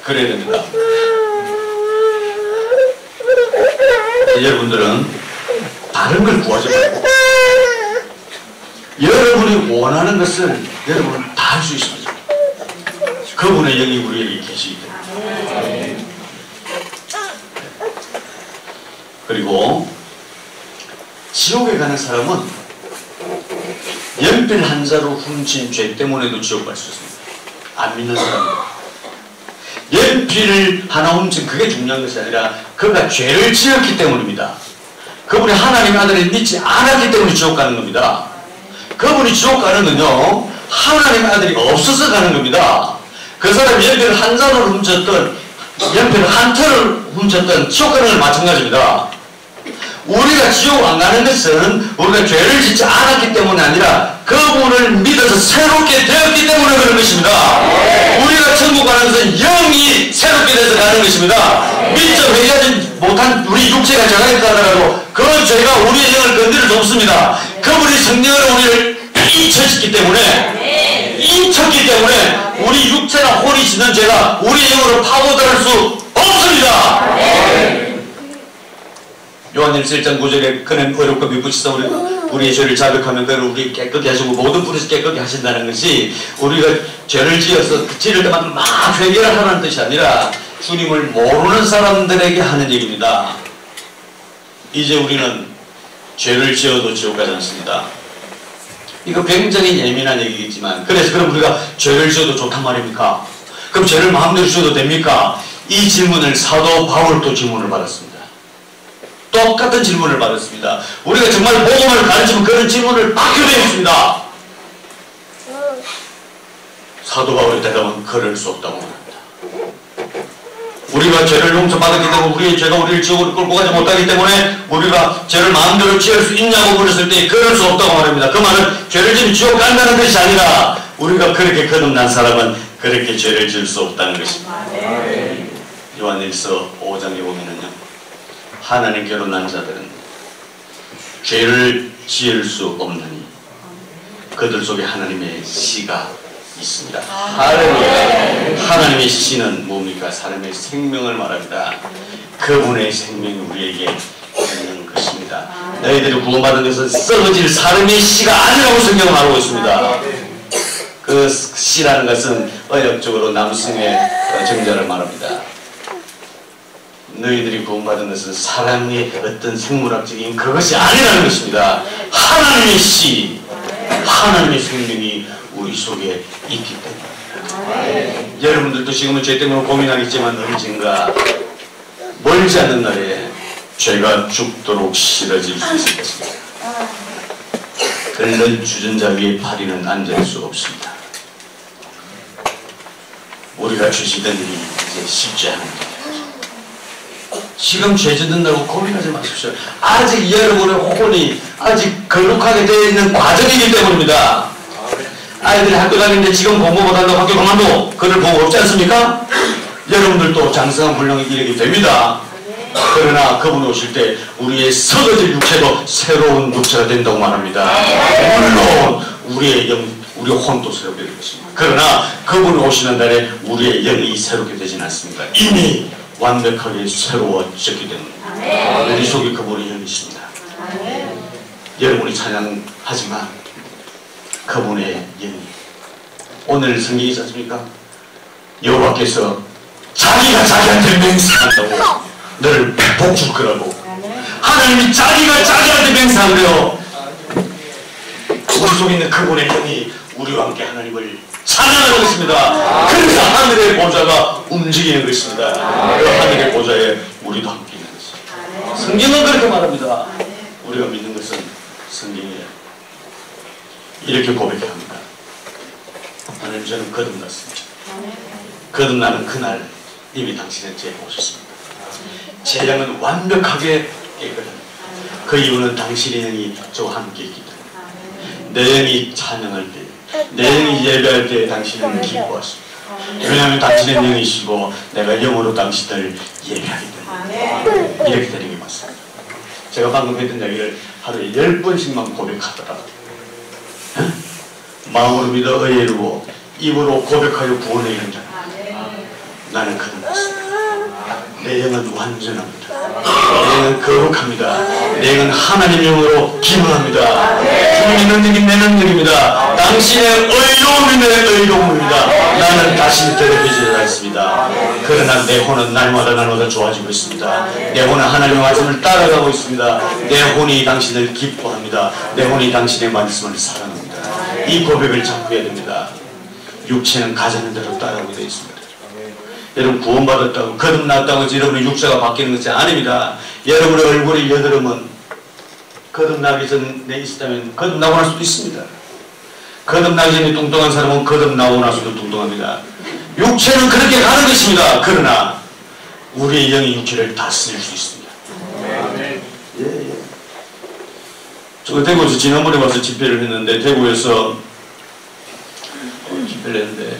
그래야 됩니다. 여러분들은 다른 걸 구하지 말고 여러분이 원하는 것을 여러분은 다 할 수 있습니다. 그분의 영이 우리에게 계시기 때문에. 그리고 지옥에 가는 사람은 연필 한 자루 훔친 죄 때문에도 지옥 갈 수 있습니다. 안 믿는 사람들. 연필을 하나 훔친 그게 중요한 것이 아니라 그가 죄를 지었기 때문입니다. 그분이 하나님의 아들을 믿지 않았기 때문에 지옥 가는 겁니다. 그분이 지옥 가는 건요 하나님의 아들이 없어서 가는 겁니다. 그 사람이 연필을 한 자루를 훔쳤던 연필을 한 털을 훔쳤던 지옥 가는 건 마찬가지입니다. 우리가 지옥 안 가는 것은 우리가 죄를 짓지 않았기 때문이 아니라 그분을 믿어서 새롭게 되었기 때문에 그런 것입니다. 우리가 천국 가는 것은 영이 새롭게 돼서 가는 것입니다. 미처 회개하지 못한 우리 육체가 죄가 있다 하더라도 그 죄가 우리의 영을 건드릴 수 없습니다. 그분이 성령으로 우리를 잊혔기 때문에 우리 육체나 혼이 짓는 죄가 우리 영으로 파고들 수 없습니다. 요한일서 1장 9절에 그는 의롭고 미쁘시사 우리의 죄를 자백하면 그를 우리 깨끗게 하시고 모든 불에서 깨끗게 하신다는 것이 우리가 죄를 지어서 지을 때만 막 회개를 하는 뜻이 아니라 주님을 모르는 사람들에게 하는 얘기입니다. 이제 우리는 죄를 지어도 지옥 가지 않습니다. 이거 굉장히 예민한 얘기겠지만 그래서 그럼 우리가 죄를 지어도 좋단 말입니까? 그럼 죄를 마음대로 지어도 됩니까? 이 질문을 사도 바울도 질문을 받았습니다. 똑같은 질문을 받았습니다. 우리가 정말 복음을 가르치면 그런 질문을 받게 되었습니다. 사도 바울의 대답은 그럴 수 없다고 말합니다. 우리가 죄를 용서받았기 때문에 우리의 죄가 우리를 지옥으로 끌고 가지 못하기 때문에 우리가 죄를 마음대로 지을 수 있냐고 물었을 때 그럴 수 없다고 말합니다. 그 말은 죄를 지으면 지옥 간다는 것이 아니라 우리가 그렇게 거듭난 사람은 그렇게 죄를 지을 수 없다는 것입니다. 요한일서 5장에 보면은요 하나님께로 난 자들은 죄를 지을 수 없느니 그들 속에 하나님의 씨가 있습니다. 하나님의 씨는 뭡니까? 사람의 생명을 말합니다. 그분의 생명이 우리에게 있는 것입니다. 너희들이 구원받은 것은 썩어질 사람의 씨가 아니라고 성경은 말하고 있습니다. 그 씨라는 것은 어역적으로 남성의 정자를 말합니다. 너희들이 구원받은 것은 사람의 어떤 생물학적인 그것이 아니라는 것입니다. 하나님의 씨, 하나님의 생명이 우리 속에 있기 때문입니다. 여러분들도 지금은 죄 때문에 고민하겠지만 언젠가 멀지 않는 날에 죄가 죽도록 싫어질 수 있을 것입니다. 끓는 주전자 위에 파리는 앉을 수가 없습니다. 우리가 주시던 일이 이제 쉽지 않은 거예요. 지금 죄 짓는다고 고민하지 마십시오. 아직 여러분의 혼이 아직 거룩하게 되어 있는 과정이기 때문입니다. 아이들이 학교 다니는데 지금 공부 못한다고 학교 그만둬. 그럴 복 없지 않습니까? 여러분들도 장성한 분량이 이르게 됩니다. 그러나 그분이 오실 때 우리의 썩어질 육체도 새로운 육체가 된다고 말합니다. 물론 우리의 우리 혼도 새롭게 될 것입니다. 그러나 그분이 오시는 날에 우리의 영이 새롭게 되진 않습니다. 이미 완벽하게 새로워졌기 때문에 우리 속에 그분의 영이 있습니다. 여러분이 찬양하지만 그분의 영이 오늘 성경이 있지 않습니까? 여호와께서 자기가 자기한테 맹세한다고 너를 복줄 거라고 하나님이 자기가 자기한테 맹세하래요. 우리 속에 있는 그분의 영이 우리와 함께 하나님을 찬양하는 것입니다. 그래서 하늘의 보좌가 움직이는 것입니다. 그 하늘의 보좌에 우리도 함께 있는 것입니다. 성경은 그렇게 말합니다. 우리가 믿는 것은 성경이에요. 이렇게 고백합니다. 하나님, 저는 거듭났습니다. 거듭나는 그날 이미 당신의 죄가 오셨습니다. 제 영은 완벽하게 깨끗합니다. 그 이유는 당신의 영이 저와 함께 있기 때문에 내 영이 찬양할 때, 내 영이 예배할 때 당신은 기뻐하십니다. 왜냐하면 당신의 영이시고 내가 영으로 당신을 예배하기 때문에 이렇게 되는 게 맞습니다. 제가 방금 했던 이야기를 하루에 10번씩만 고백하더라. 마음으로 믿어 의외로 입으로 고백하여 구원에 이른 자 나는 거듭났습니다. 내 영은 완전합니다. 내 영은 거룩합니다. 내 영은 하나님 영으로 기능합니다. 주님의 능력이 내 능력입니다. 당신의 의로움이 내 의로움입니다. 나는 다시 더럽혀지지 않습니다. 그러나 내 혼은 날마다 좋아지고 있습니다. 내 혼은 하나님의 말씀을 따라가고 있습니다. 내 혼이 당신을 기뻐합니다. 내 혼이 당신의 말씀을 사랑합니다. 이 고백을 자꾸 해야 됩니다. 육체는 가자는 대로 따라오게 되어 있습니다. 여러분 구원받았다고 거듭났다고 해서 여러분의 육체가 바뀌는 것이 아닙니다. 여러분의 얼굴의 여드름은 거듭나기 전에 있었다면 거듭나고 날 수도 있습니다. 거듭나기 전에 뚱뚱한 사람은 거듭나고 나서도 뚱뚱합니다. 육체는 그렇게 가는 것입니다. 그러나 우리의 영이 육체를 다스릴 수 있습니다. 예. 저 대구에서 지난번에 와서 집회를 했는데 대구에서 집회를 했는데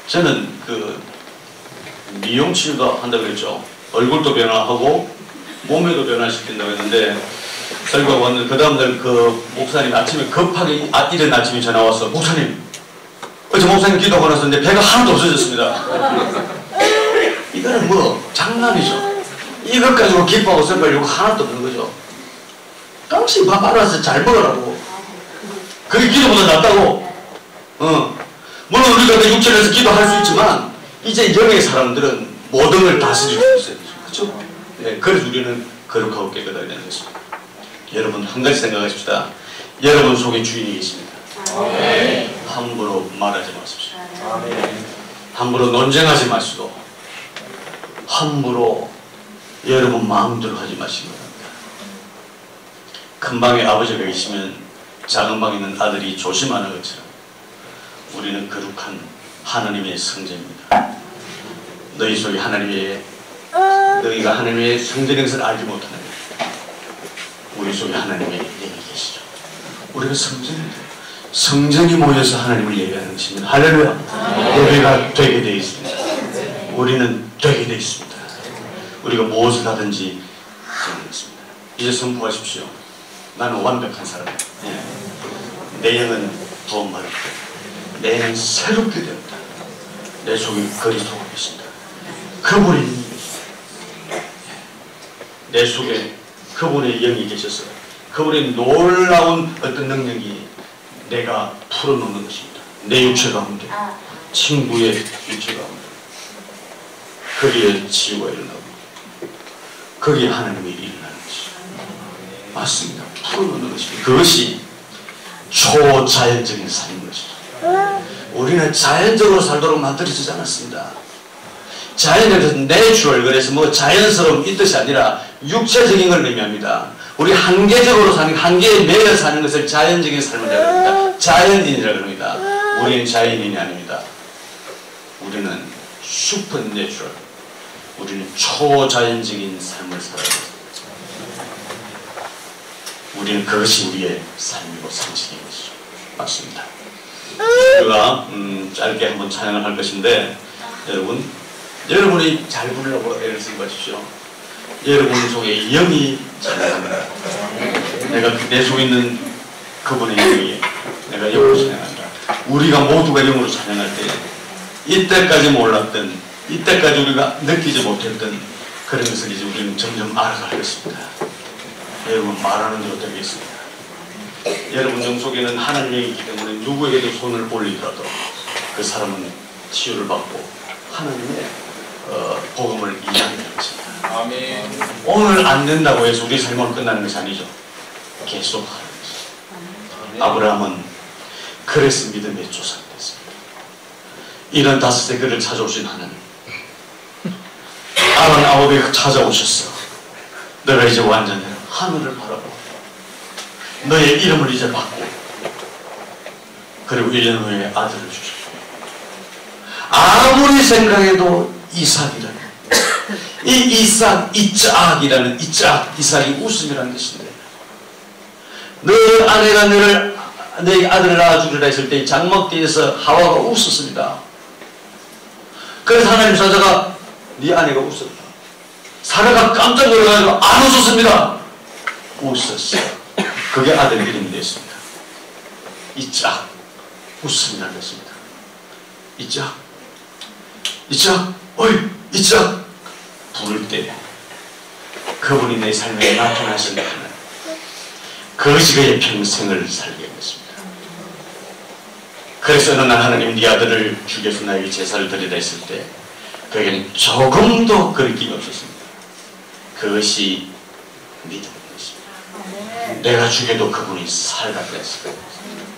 저는 그 미용 치료도 한다고 그랬죠. 얼굴도 변화하고 몸에도 변화시킨다고 했는데 설교가 왔는데 그 다음날 그 목사님 아침에 급하게 이른 아침에 전화 와서 목사님 어제 목사님 기도하고 나서는데 배가 하나도 없어졌습니다. 이거는 뭐 장난이죠. 이것 가지고 기뻐하고 설교할 이유가 하나도 없는 거죠. 당신 밥 알아서 잘 먹으라고. 그게 기도보다 낫다고. 물론 우리가 그 육체를 해서 기도할 수 있지만 이제 영의 사람들은 모든 걸 다스릴 수 있어요. 그렇죠? 네, 그래서 우리는 거룩하고 깨끗하게 되는 것입니다. 여러분 한 가지 생각하십시다. 여러분 속에 주인이 계십니다. 함부로 말하지 마십시오. 함부로 논쟁하지 마시고 함부로 여러분 마음대로 하지 마시기 바랍니다. 큰 방에 아버지가 계시면 작은 방에 있는 아들이 조심하는 것처럼 우리는 거룩한 하나님의 성전입니다. 너희 속에 너희가 하나님의 성전인 것을 알지 못하는 우리 속에 하나님의 영이 계시죠. 우리가 성전입니다. 성전이 모여서 하나님을 예배하는 것입니다. 할렐루야. 예배가 되게 되어 있습니다. 우리는 되게 되어 있습니다. 우리가 무엇을 하든지 되는 것입니다. 이제 선포하십시오. 나는 완벽한 사람이다. 내 영은 구원받았다. 내 영은 새롭게 되었다. 내 속에 그리스도가 계십니다. 그분의 영이 계십니다. 내 속에 그분의 영이 계셔서 그분의 놀라운 어떤 능력이 내가 풀어놓는 것입니다. 내 육체 가운데 친구의 육체 가운데 거기에 치유가 일어나고 거기에 하나님의 일이 일어나는 것입니다. 맞습니다. 풀어놓는 것입니다. 그것이 초자연적인 삶인 것이죠. 우리는 자연적으로 살도록 만들어지지 않았습니다. 자연적으로 내추럴, 그래서 뭐 자연스러움 이 뜻이 아니라 육체적인 걸 의미합니다. 우리 한계적으로 사는, 한계에 매여 사는 것을 자연적인 삶이라고 합니다. 자연인이라고 합니다. 우리는 자연인이 아닙니다. 우리는 슈퍼내추럴, 우리는 초자연적인 삶을 살아야 합니다. 우리는 그것이 우리의 삶이고 상식인 것이죠. 맞습니다. 우리가 짧게 한번 찬양을 할 것인데, 여러분이 잘 부르려고 애를 쓰고 가십시오. 여러분 속에 영이 찬양합니다. 내가 내 속에 있는 그분의 영이 내가 영으로 찬양한다. 우리가 모두가 영으로 찬양할 때 이때까지 몰랐던, 이때까지 우리가 느끼지 못했던 그런 것을 이제 우리는 점점 알아갈 것입니다. 여러분 말하는 대로 되겠습니다. 여러분 영 속에는 하나님의 영이 있기 때문에 누구에게도 손을 올리더라도 그 사람은 치유를 받고 하나님의 복음을 이해하게 되는 것입니다. 아멘. 오늘 안 된다고 해서 우리 삶은 끝나는 것이 아니죠. 계속 하는 것입니다. 아브라함은 그래서 믿음의 조상이 됐습니다. 75세 그를 찾아오신 하나님, 아론 아홉에 찾아오셨어. 너가 이제 완전히 하늘을 바라보고 너의 이름을 이제 받고, 그리고 1년 후에 아들을 주셨고, 아무리 생각해도 이삭이라는, 이 이삭이라는 이삭이 웃음이라는 뜻인데, 너 아내가 내 아들을 낳아주리라 했을 때 장막대에서 하와가 웃었습니다. 그래서 하나님 사자가 네 아내가 웃었다. 사라가 깜짝 놀라가지고 안 웃었습니다. 웃었어요. 그게 아들 이름이 됐습니다. 이짝, 웃음이라는 것입니다. 이짝, 어이, 이짝 부를 때 그분이 내 삶에 나타나신 하나님, 그것이 그의 평생을 살게 했습니다. 그래서 어느 날 하나님 네 아들을 주께서 나에게 제사를 드리라 했을 때 그에게는 조금도 그리낌이 없었습니다. 그것이 믿음이었습니다. 내가 죽여도 그분이 살겠다 했습니다.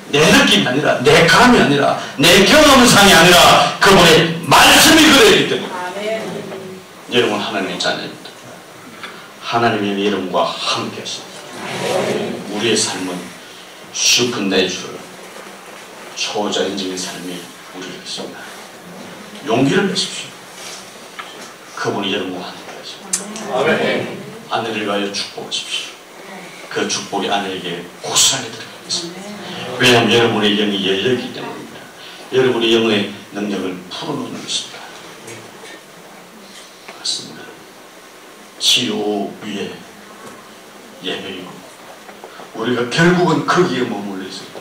내 느낌이 아니라, 내 감이 아니라, 내 경험상이 아니라 그분의 말씀이 그랬기 때문에. 여러분 하나님의 자녀입니다. 하나님의 이름과 함께 하십니다. 우리의 삶은 슈퍼내추럴, 초자연적인 삶이 우리를 있습니다. 용기를 내십시오. 그분이 여러분과 함께 하십니다. 아멘. 아내를 위하여 축복하십시오. 그 축복이 아내에게 고스란히 들어가겠습니다. 왜냐하면 여러분의 영이 열렸기 때문입니다. 여러분의 영의 능력을 풀어놓는 것입니다. 맞습니다. 치유 위에 예배이고, 우리가 결국은 거기에 머물러 있습니다.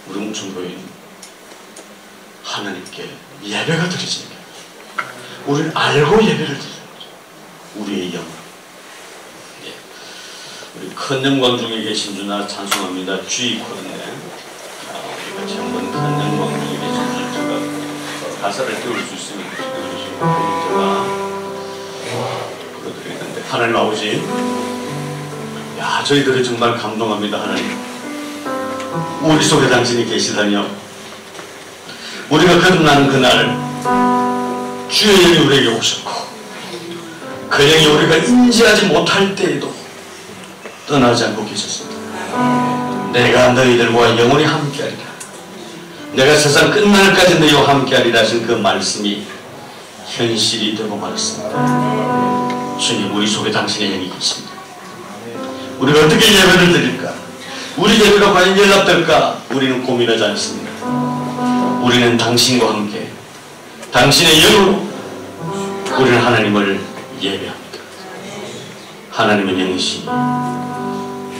우리 웅천교회는 하나님께 예배가 드려지는 게 아니라 우리는 알고 예배를 드리는 거죠. 우리의 영. 예. 우리 큰 영광 중에 계신 주나 찬송합니다. G 코드인데, 우리 같이 한번 큰 영광 중에 계신 주, 제가 가사를 띄울 수 있으면 제가 불러드리는데, 하나님 아버지, 야, 저희들이 정말 감동합니다. 하나님, 우리 속에 당신이 계시다니요. 우리가 거듭나는 그날 주의 영이 우리에게 오셨고, 그 영이 우리가 인지하지 못할 때에도 떠나지 않고 계셨습니다. 내가 너희들과 영원히 함께하리라, 내가 세상 끝날까지 너희와 함께하리라 하신 그 말씀이 현실이 되고 말았습니다. 주님, 우리 속에 당신의 영이 계십니다. 우리가 어떻게 예배를 드릴까? 우리 예배가 과연 연락될까? 우리는 고민하지 않습니다. 우리는 당신과 함께 당신의 영으로 우리는 하나님을 예배합니다. 하나님의 영이시니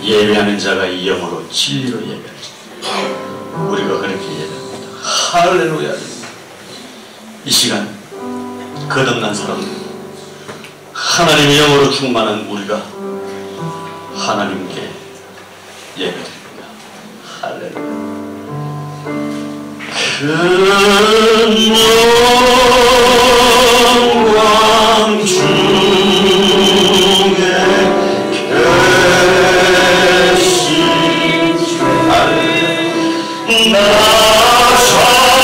예배하는 자가 이 영으로 진리로 예배하죠. 우리가 그렇게 예배합니다. 할렐루야. 이 시간 거듭난 사람들, 하나님의 영으로 충만한 우리가 하나님께 예배드립니다. 할렐루야. 큰 영광 중에 계신 나 찬송합니다.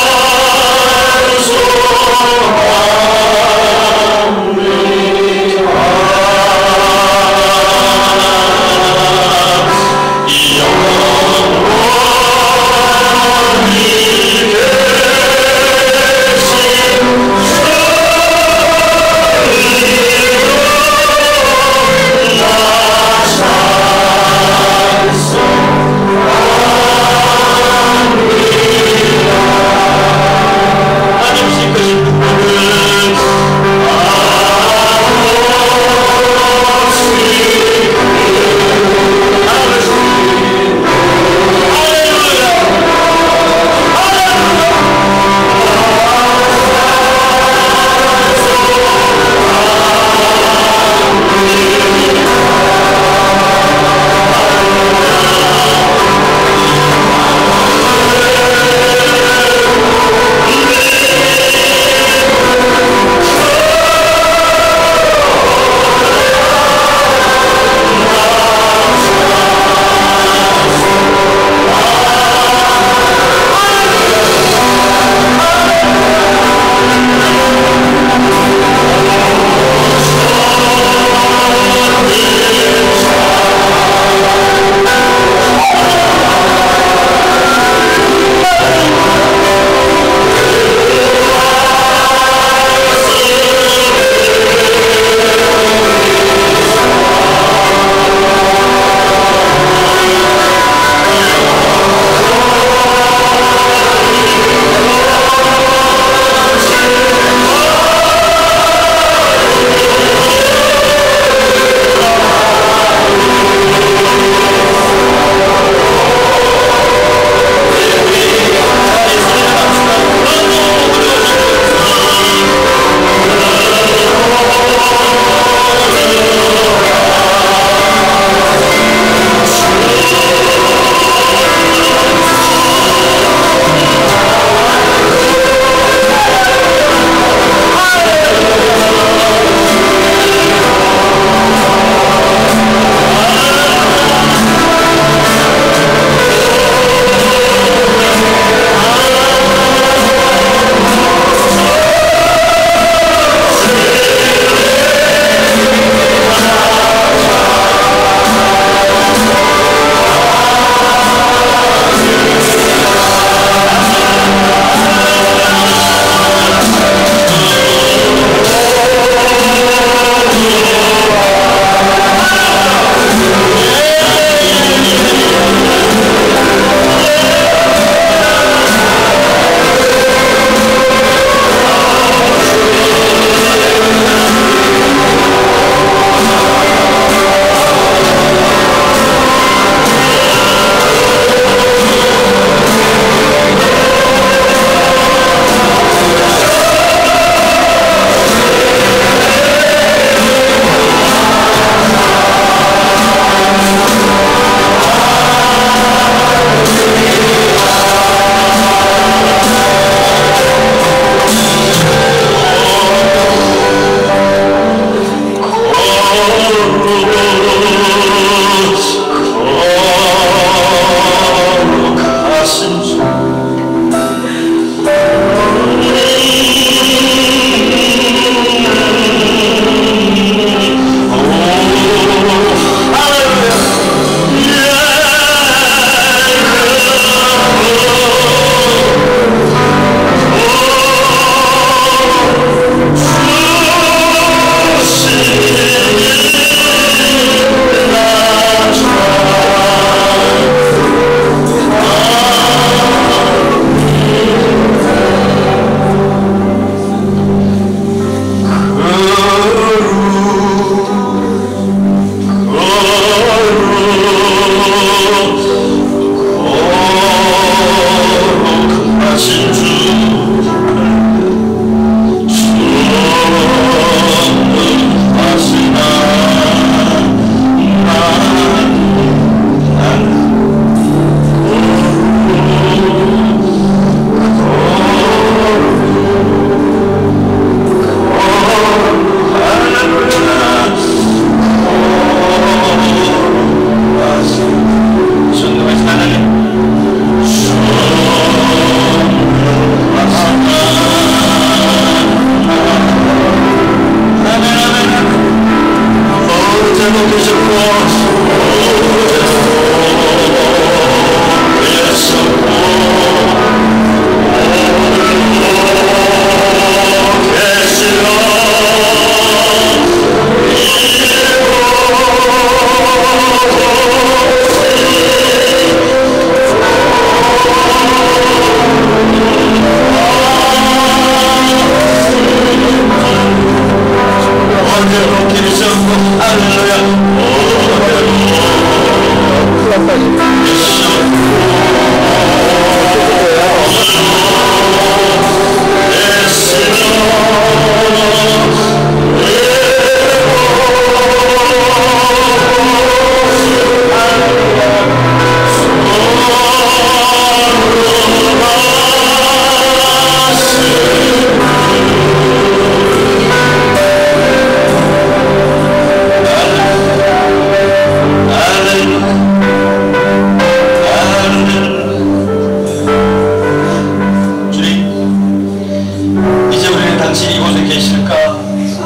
당신이 이곳에 계실까?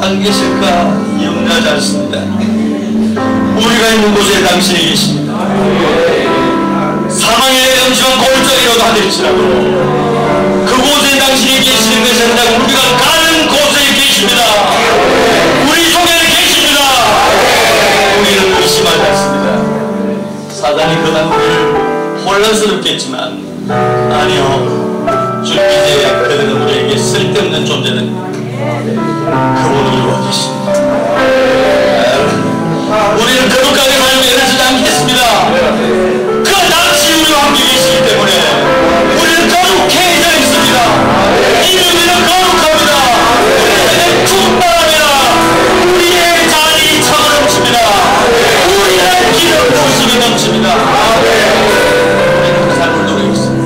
안 계실까? 염려하지 않습니다. 우리가 있는 곳에 당신이 계십니다. 사망의 음침한 골짜기로도 하될지라도 그곳에 당신이 계시는 것이 아니라 우리가 가는 곳에 계십니다. 우리 속에 계십니다. 우리는 의심하지 않습니다. 사단이 그간 우리를 혼란스럽게 했지만 아니요, 주님께서 그들은 우리에게 쓸데없는 존재는 그분은 우리와 계십니다. 우리는 거룩하게 살며 이러지 않겠습니다. 그 당시 우리와 함께 계시기 때문에 우리는 거룩해져 있습니다. 이름이는 거룩합니다. 우리는 충만합니다. 우리의 잔이 차고 넘칩니다. 우리는 기름 부으심이 넘칩니다. 우리는 그 삶을 누리고 있습니다.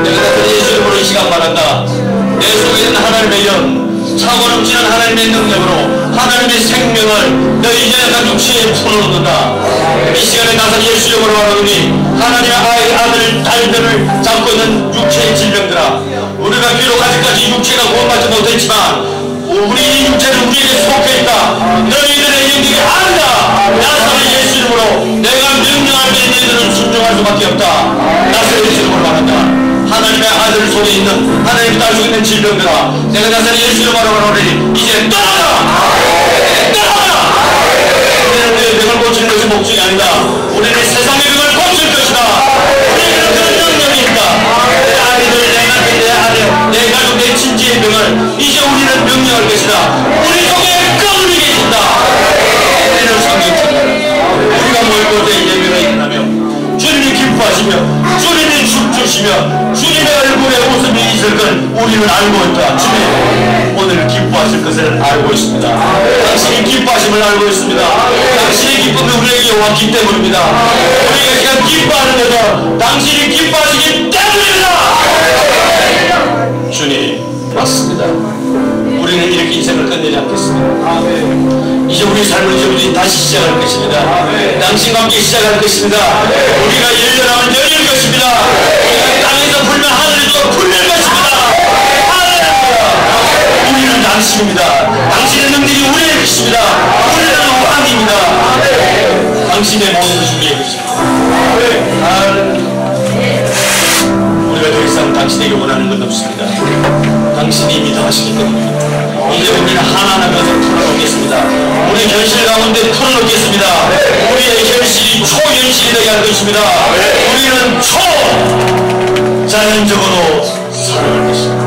내가 다 예수 이름으로 이 시간 말한다. 내 속에 있는 하나님의 영, 차고 넘치는 하나님의 능력으로 하나님의 생명을 너희 연약한 육체에 풀어놓는다. 이 시간에 나서 예수 이름으로 말하노니 하나님의 아들, 딸들을 잡고 있는 육체의 질병들아, 우리가 비록 아직까지 육체가 구원받지 못했지만 우리 육체는 우리에게 속해 있다. 너희들의 영역이 아니다. 나사렛 예수 이름으로 내가 명령할 때 너희들은 순종할 수밖에 없다. 나사렛 예수 이름으로 말한다. 하나님의 아들 속에 있는, 하나님의 딸 속에 있는 질병들아, 내가 나사렛 예수 이름으로 말하노니 이제 떠나라! 떠나라! 우리는 내 병을 고치는 것이 목적이 아니다. 우리는 세상의 병을 고칠 것이다. 우리는 그런 능력이 있다. 내 아이들, 내 남편, 내 아들, 내 가족, 내 친지의 병을 이제 우리는 명령할 것이다. 우리 속에 그분이 계신다. 우리는 성경처럼 우리가 모일 곳에 예배가 일어나며 주님이 기뻐하시며 주님이 춤추시며 주님의 얼굴에 웃음이 있을 걸 우리는 알고 있다. 주님 오늘 기뻐하실 것을 알고 있습니다. 당신이 기뻐하심을 알고 있습니다. 당신의 기쁨이 우리에게 왔기 때문입니다. 우리가 지금 기뻐하는 것은 당신이 기뻐하시기 때문입니다. 주님 맞습니다. 우리는 이렇게 인생을 끝내지 않겠습니다. 이제 우리 삶을 이제 다시 시작할 것입니다. 당신과 함께 시작할 것입니다. 우리가 열려나면 열릴 것입니다. 우리가 땅에서 불면 하늘에도 불릴 것입니다. 할렐루야. 우리는 당신입니다. 당신의 능력이 우리의 것입니다. 우리는 왕입니다. 당신의 모든 것이 우리의 것입니다. 우리가 더 이상 당신에게 원하는 것 없습니다. 당신이 이미 다 하시기 때문입니다. 이제 우리는 하나하나 것을 풀어놓겠습니다. 우리 현실 가운데 풀어놓겠습니다. 우리의 현실이 초현실이 되게 할 것입니다. 우리는 초자연적으로 살아갈 것입니다.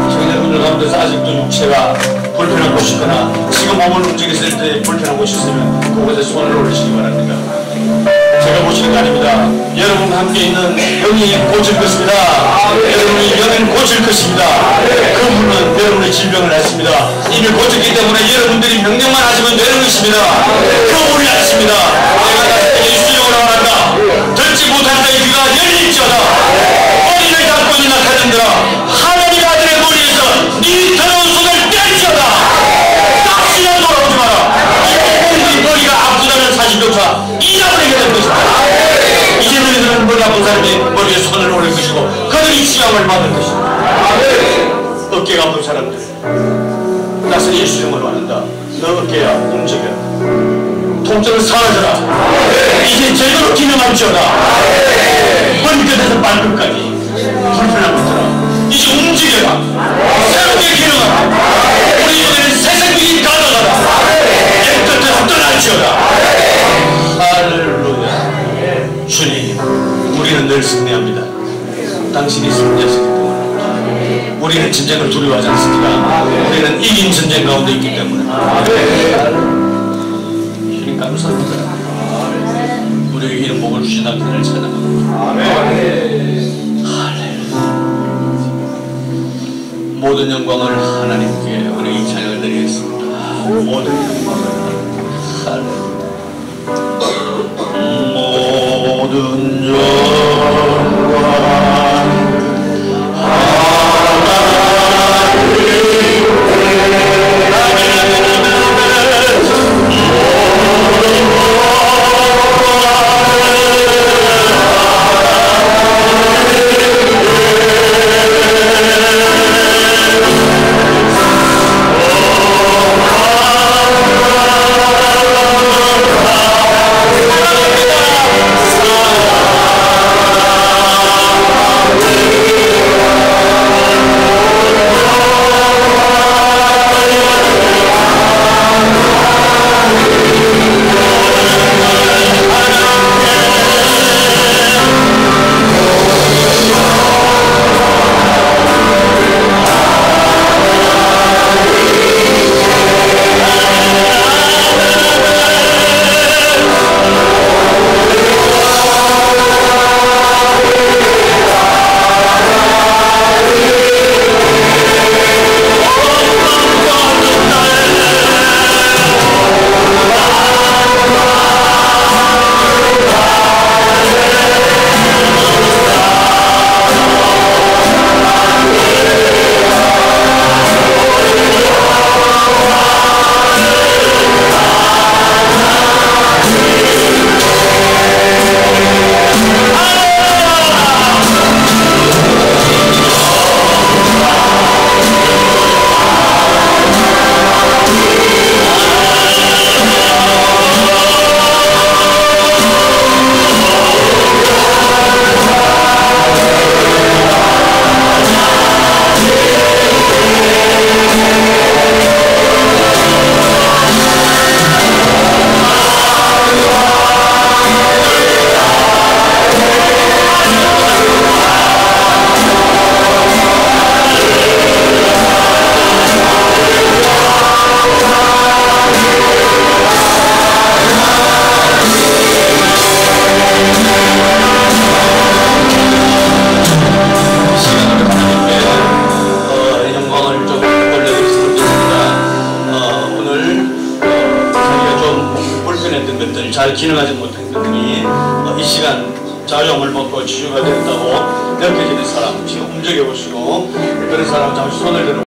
청년분들 가운데서 아직도 육체가 불편한 곳이 있거나 지금 몸을 움직였을 때 불편한 곳이 있으면 그곳에 손을 올리시기 바랍니다. 제가 보시는 거 아닙니다. 여러분과 함께 있는 영이 고칠 것입니다. 여러분의 영은 고칠 것입니다. 그분은 여러분의 질병을 냈습니다. 이미 고쳤기 때문에 여러분들이 명령만 하시면 되는 것입니다. 그분이 하십니다. 내가 나에게 예수님으로 말한다. 듣지 못한 자의 귀가 열릴지어다. 머리를 닫고 있는 낙하들아, 하나님의 아들의 머리에서 네 더러운 손을 뗄지어다. 다시는 돌아오지 마라. 이 머리가 아프다는 사실조차 잊어버리게 될 것이다. 이제 너희들은 머리 아픈 사람이 머리에 손을 올릴 것이고 그들이 취함을 받을 것이다. 어깨가 아픈 사람들, 나서 예수 이름으로 말한다. 너 어깨야 움직여. 통증은 사라져라. 이제 제대로 기능할지어다. 머리끝에서 발끝까지 불편한 것들아 이제 움직여라. 새롭게 기능하라. 우리 중에는 새 생명이 가득하다. 깨끗해서 떠날지어다. 할렐루야. 주님, 우리는 늘 승리합니다. 당신이 승리하시기 때문에 우리는 전쟁을 두려워하지 않습니다. 우리는 이긴 전쟁 가운데 있기 때문에 주님 감사합니다. 우리에게 이런 복을 주신 하나님을 찬양합니다. 할렐루야. 모든 영광을 하나님께 우리 찬양을 드리겠습니다. 모든 영광을 할렐루야. 모든 영광 하나님께 잘 기능하지 못했더니 이 시간 자유함을 받고 치유가 됐다고 느껴지는 사람 지금 움직여 보시고 그런 사람 잠시 손을 들어